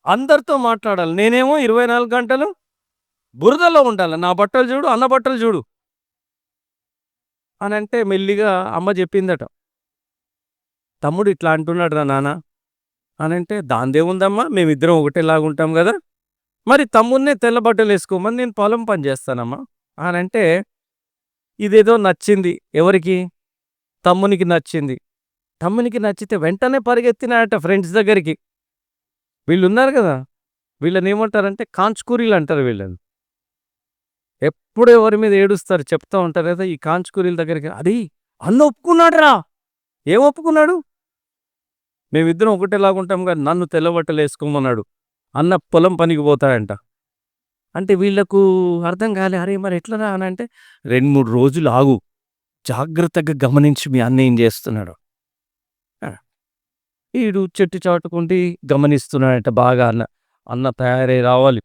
అందరితో మాట్లాడాలి. నేనేమో 24 గంటలు బురదలో ఉండాల. నా బట్టలు చూడు, అన్న బట్టలు చూడు అనంటే మెల్లిగా అమ్మ చెప్పిందట. తమ్ముడు ఇట్లా అంటున్నాడురా నాన్న అనంటే, దాందేముందమ్మా మేమిద్దరం ఒకటేలాగుంటాం గదా! మరి తమ్ముడినే తెల్ల బట్టలేసుకోమని నేను పొలం పని చేస్తానమ్మా అనంటే, ఇదేదో నచ్చింది. ఎవరికి? తమ్మునికి నచ్చింది. తమ్మునికి నచ్చితే వెంటనే పరిగెత్తినాడట ఫ్రెండ్స్ దగ్గరికి. వీళ్ళున్నారు గదా! వీళ్ళనేమంటారంటే కాంచుకూరీలంటారు వీళ్ళని. ఎప్పుడు ఎవరి మీద ఏడుస్తారు చెప్తా ఉంటారు గదా! ఈ కాంచుకూరీల దగ్గరికి, "అది అన్న ఒప్పుకున్నాడురా." ఏం ఒప్పుకున్నాడు? "మేమిద్దరం ఒకటేలాగుంటాం గానీ నన్ను తెల్ల బట్టలేసుకోమన్నాడు." అన్న పొలం పనికి పోతాడంట. అంటే వీళ్ళకు అర్థం కాలే. అరే! మరి ఎట్లరా అనంటే, 2, 3 రోజులు ఆగు. జాగ్రత్తగా గమనించు మీ అన్న ఏం చేస్తున్నాడో. ఆ! ఈడు చెట్టు చాటుకుండి గమనిస్తున్నాడట బాగా అన్న. అన్న తయారై రావాలి.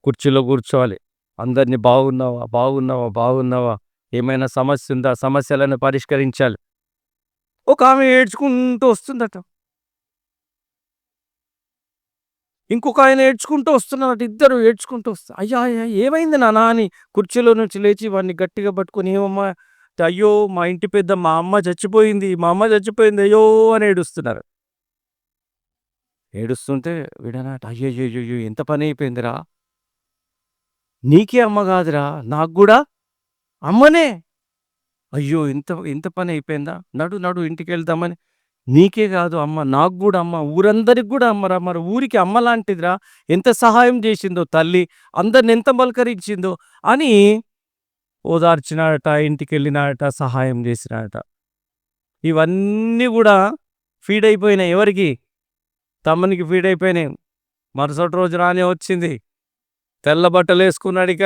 కుర్చీలో కూర్చోవాలి. అందరిని బాగున్నావా? బాగున్నావా? బాగున్నావా? ఏమైనా సమస్య ఉందా? సమస్యలను పరిష్కరించాలి. ఒకామె ఏడ్చుకుంటూ వస్తుందట. ఇంకొకాయన ఏడ్చుకుంటూ వస్తున్నారట. ఇద్దరు ఏడ్చుకుంటూ "అయ్యా! అయ్యా! ఏమైంది నాన్న" అని కుర్చీలో నుంచి లేచి వాడిని గట్టిగా పట్టుకొని, "ఏమమ్మా?" "అయ్యో! మా ఇంటి పెద్ద మా అమ్మ చచ్చిపోయింది. మా అమ్మ చచ్చిపోయింది అయ్యో!" అని ఏడుస్తున్నారు. ఏడుస్తుంటే వీడన్నాడట, "అయ్యయ్యయ్యయ్యో! ఎంత పనయిపోయిందిరా! నీకే అమ్మ కాదురా! నాకు గూడా అమ్మనే. అయ్యో! ఇంత ఇంత పనయిపోయిందా? నడు నడు ఇంటికెళ్దామని." "నీకే గాదు అమ్మ, నాకు గూడా అమ్మ. ఊరందరికి గూడా అమ్మరా! మరి ఊరికి అమ్మలాంటిదిరా. ఎంత సహాయం జేసిందో తల్లి. అందరిని ఎంత పలకరించిందో" అని ఓదార్చినాడట, ఇంటికెళ్ళినాడట, సహాయం జేసినాడట. ఇవన్నీ గూడా ఫీడయిపోయినాయి ఎవరికి? తమ్మునికి ఫీడయిపోయినాయి. మరుసటి రోజు రానే వచ్చింది. తెల్ల బట్టలేసుకున్నాడిక.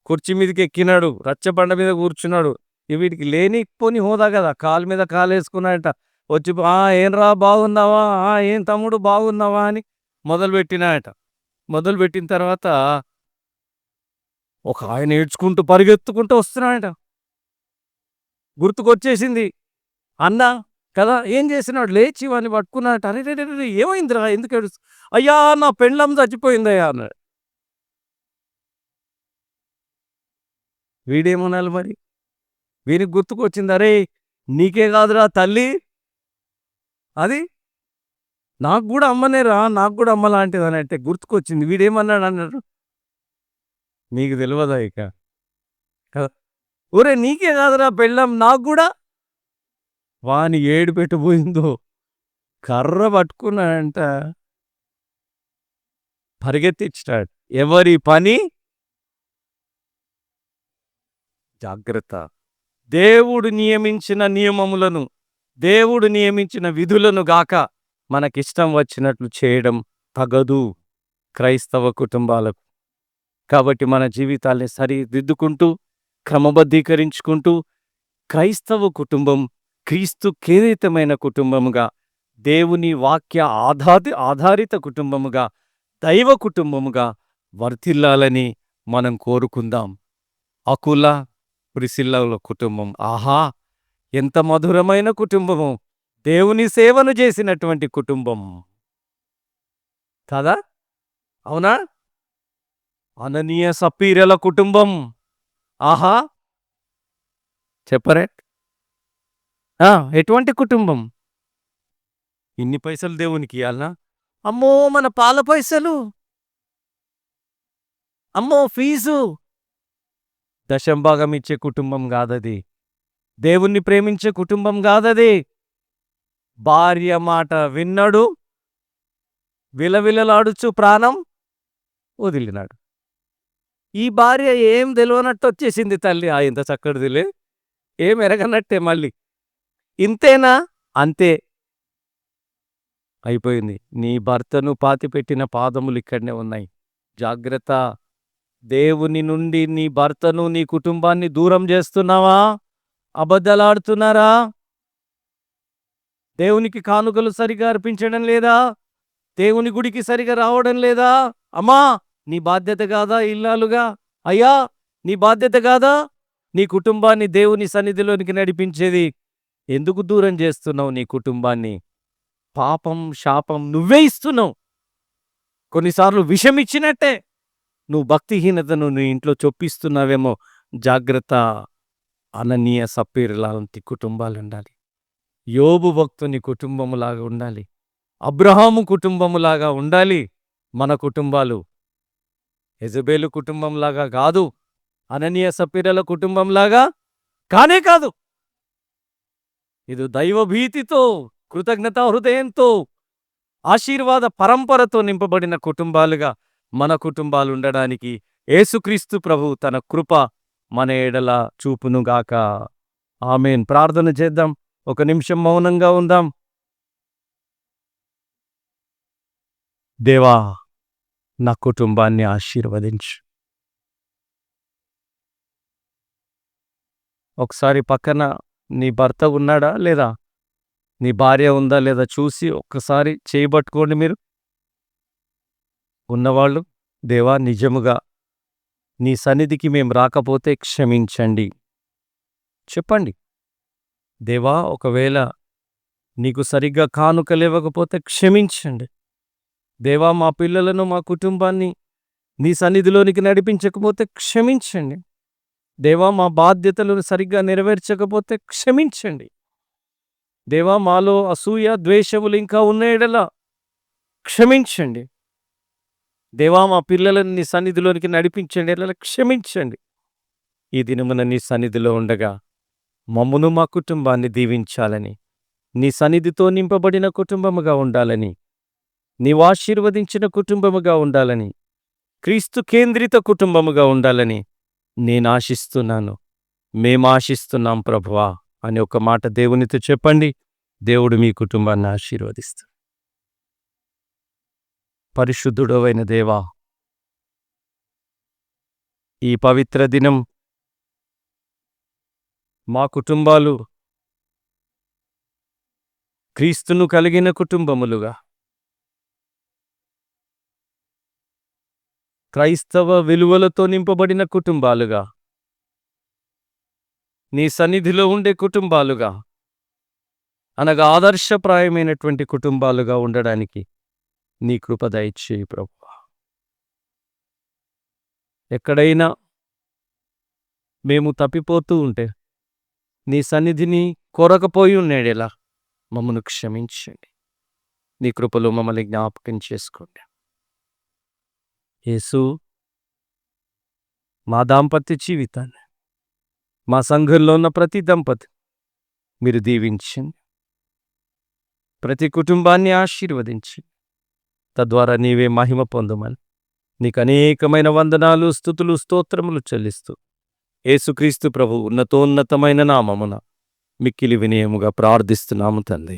కుర్చీ మీదకెక్కినాడు. రచ్చబండ మీద కూర్చున్నాడు. వీడికి లేనిపోని హోదా గదా! కాలు మీద కాలేసుకున్నాడట. వచ్చి ఏంరా బాగున్నావా? ఏం తమ్ముడు బాగున్నావా? అని మొదలుపెట్టినాడట. మొదలుపెట్టిన తర్వాత ఒకాయన ఏడ్చుకుంటూ పరిగెత్తుకుంటూ వస్తున్నాడట. గుర్తుకొచ్చేసింది. అన్న కదా! ఏం చేసినాడు? లేచి వాడిని పట్టుకున్నాడట. అరెరెరెరె! ఏమైందిరా? ఎందుకు "అయ్యా! నా పెళ్ళాం చచ్చిపోయిందయ్యా" అన్నాడు. వీడేమనాలి మరి? వీనికి గుర్తుకొచ్చింది. "అరేయ్! నీకే కాదురా తల్లి అది. నాకు గూడా అమ్మనేరా. నాకు గూడా అమ్మ లాంటిదనంటే" గుర్తుకొచ్చింది. వీడేమన్నాడన్నాడు? "నీకు తెలవదా ఇక." కదా! "ఒరేయ్! నీకే కాదురా పెళ్ళాం నాకు గూడా." వాని ఏడుపెటు పోయిందో. కర్ర పట్టుకున్నాడంట. పరిగెత్తిచ్చినాడు. ఎవరి పని జాగ్రత్త. దేవుడు నియమించిన నియమములను, దేవుడు నియమించిన విధులను గాక మనకిష్టం వచ్చినట్లు చేయడం తగదు క్రైస్తవ కుటుంబాలకు. కాబట్టి మన జీవితాల్ని సరిదిద్దుకుంటూ క్రమబద్ధీకరించుకుంటూ క్రైస్తవ కుటుంబం క్రీస్తు కేంద్రితమైన కుటుంబముగా, దేవుని వాక్య ఆధారిత కుటుంబముగా, దైవ కుటుంబముగా వర్ధిల్లాలని మనం కోరుకుందాం. అకుల ప్రిసిల్లల కుటుంబం ఆహా! ఎంత మధురమైన కుటుంబము! దేవుని సేవను చేసినటువంటి కుటుంబం కదా, అవునా? అననీయ సప్పీరల కుటుంబం ఆహా! చెప్పరే ఎటువంటి కుటుంబం? ఇన్ని పైసలు దేవునికి ఇయ్యాలనా? అమ్మో మన పాల పైసలు, అమ్మో ఫీజు. దశంభాగం ఇచ్చే కుటుంబం కాదది. దేవుణ్ణి ప్రేమించే కుటుంబం కాదది. భార్య మాట విన్నడు, విలవిలలాడుచు ప్రాణం వదిలినాడు. ఈ భార్య ఏం తెలియనట్టు వచ్చేసింది తల్లి. ఇంత చక్కటిదిలే, ఏం ఎరగనట్టే మళ్ళీ. ఇంతేనా? అంతే అయిపోయింది. నీ భర్తను పాతిపెట్టిన పాదములు ఇక్కడనే ఉన్నాయి. జాగ్రత్త. దేవుని నుండి నీ భర్తను, నీ కుటుంబాన్ని దూరం చేస్తున్నావా? అబద్ధాలాడుతున్నారా? దేవునికి కానుకలు సరిగా అర్పించడం లేదా? దేవుని గుడికి సరిగా రావడం లేదా? అమ్మా, నీ బాధ్యత కాదా? ఇల్లాలుగా అయ్యా, నీ బాధ్యత కాదా? నీ కుటుంబాన్ని దేవుని సన్నిధిలోనికి నడిపించేది. ఎందుకు దూరం చేస్తున్నావు నీ కుటుంబాన్ని? పాపం శాపం నువ్వే ఇస్తున్నావు. కొన్నిసార్లు విషం ఇచ్చినట్టే నువ్వు భక్తిహీనతను నీ ఇంట్లో చొప్పిస్తున్నావేమో. జాగ్రత్త. అననీయ సప్పీరులాంటి కుటుంబాలు ఉండాలి. యోబు భక్తుని కుటుంబములాగా ఉండాలి. అబ్రహాము కుటుంబములాగా ఉండాలి మన కుటుంబాలు. యెజబెలు కుటుంబంలాగా కాదు. అననీయ సప్పీరల కుటుంబంలాగా కానే కాదు. ఇది దైవభీతితో, కృతజ్ఞతా హృదయంతో, ఆశీర్వాద పరంపరతో నింపబడిన కుటుంబాలుగా మన కుటుంబాలు ఉండడానికి యేసుక్రీస్తు ప్రభు తన కృప మన ఎడల చూపునుగాక. ఆమేన్. ప్రార్థన చేద్దాం. ఒక నిమిషం మౌనంగా ఉందాం. దేవా, నా కుటుంబాన్ని ఆశీర్వదించు. ఒకసారి పక్కన నీ భర్త ఉన్నాడా లేదా, నీ భార్య ఉందా లేదా చూసి ఒక్కసారి చేయబట్టుకోండి. మీరు ఉన్నవాళ్ళు, దేవా నిజముగా నీ సన్నిధికి మేము రాకపోతే క్షమించండి చెప్పండి. దేవా, ఒకవేళ నీకు సరిగ్గా కానుకలివ్వకపోతే క్షమించండి. దేవా, మా పిల్లలను, మా కుటుంబాన్ని నీ సన్నిధిలోనికి నడిపించకపోతే క్షమించండి. దేవా, మా బాధ్యతలను సరిగ్గా నెరవేర్చకపోతే క్షమించండి. దేవా, మాలో అసూయ ద్వేషములు ఇంకా ఉన్న యెడల క్షమించండి. దేవా, మా పిల్లలను నీ సన్నిధిలోనికి నడిపించండి యెడల క్షమించండి. ఈ దినమున నీ సన్నిధిలో ఉండగా మమ్మును, మా కుటుంబాన్ని దీవించాలని, నీ సన్నిధితో నింపబడిన కుటుంబముగా ఉండాలని, నీవు ఆశీర్వదించిన కుటుంబముగా ఉండాలని, క్రీస్తు కేంద్రిత కుటుంబముగా ఉండాలని నేను ఆశిస్తున్నాను. మేము ఆశిస్తున్నాం ప్రభువా అని ఒక మాట దేవునితో చెప్పండి. దేవుడు మీ కుటుంబాన్ని ఆశీర్వదిస్తాడు. పరిశుద్ధుడవైన దేవా, ఈ పవిత్ర దినం మా కుటుంబాలు క్రీస్తును కలిగిన కుటుంబములుగా, క్రైస్తవ విలువలతో నింపబడిన కుటుంబాలుగా, నీ సన్నిధిలో ఉండే కుటుంబాలుగా, అనగా ఆదర్శప్రాయమైనటువంటి కుటుంబాలుగా ఉండడానికి నీ కృప దయచేయి ప్రభువా. ఎక్కడైనా మేము తప్పిపోతూ ఉంటే, నీ సన్నిధిని కోరకపోయి ఉన్నాడేలా మమ్మను క్షమించండి. నీ కృపలో మమ్మల్ని జ్ఞాపకం చేసుకోండి. యేసు, మా దాంపత్య జీవితాన్ని, మా సంఘంలో ఉన్న ప్రతి దంపతి మీరు దీవించండి. ప్రతి కుటుంబాన్ని ఆశీర్వదించండి. తద్వారా నీవే మహిమ పొందమని నీకు అనేకమైన వందనాలు, స్తుతులు, స్తోత్రములు చెల్లిస్తూ యేసుక్రీస్తు ప్రభు ఉన్నతోన్నతమైన నామమున మిక్కిలి వినయముగా ప్రార్థిస్తున్నాము తండ్రి.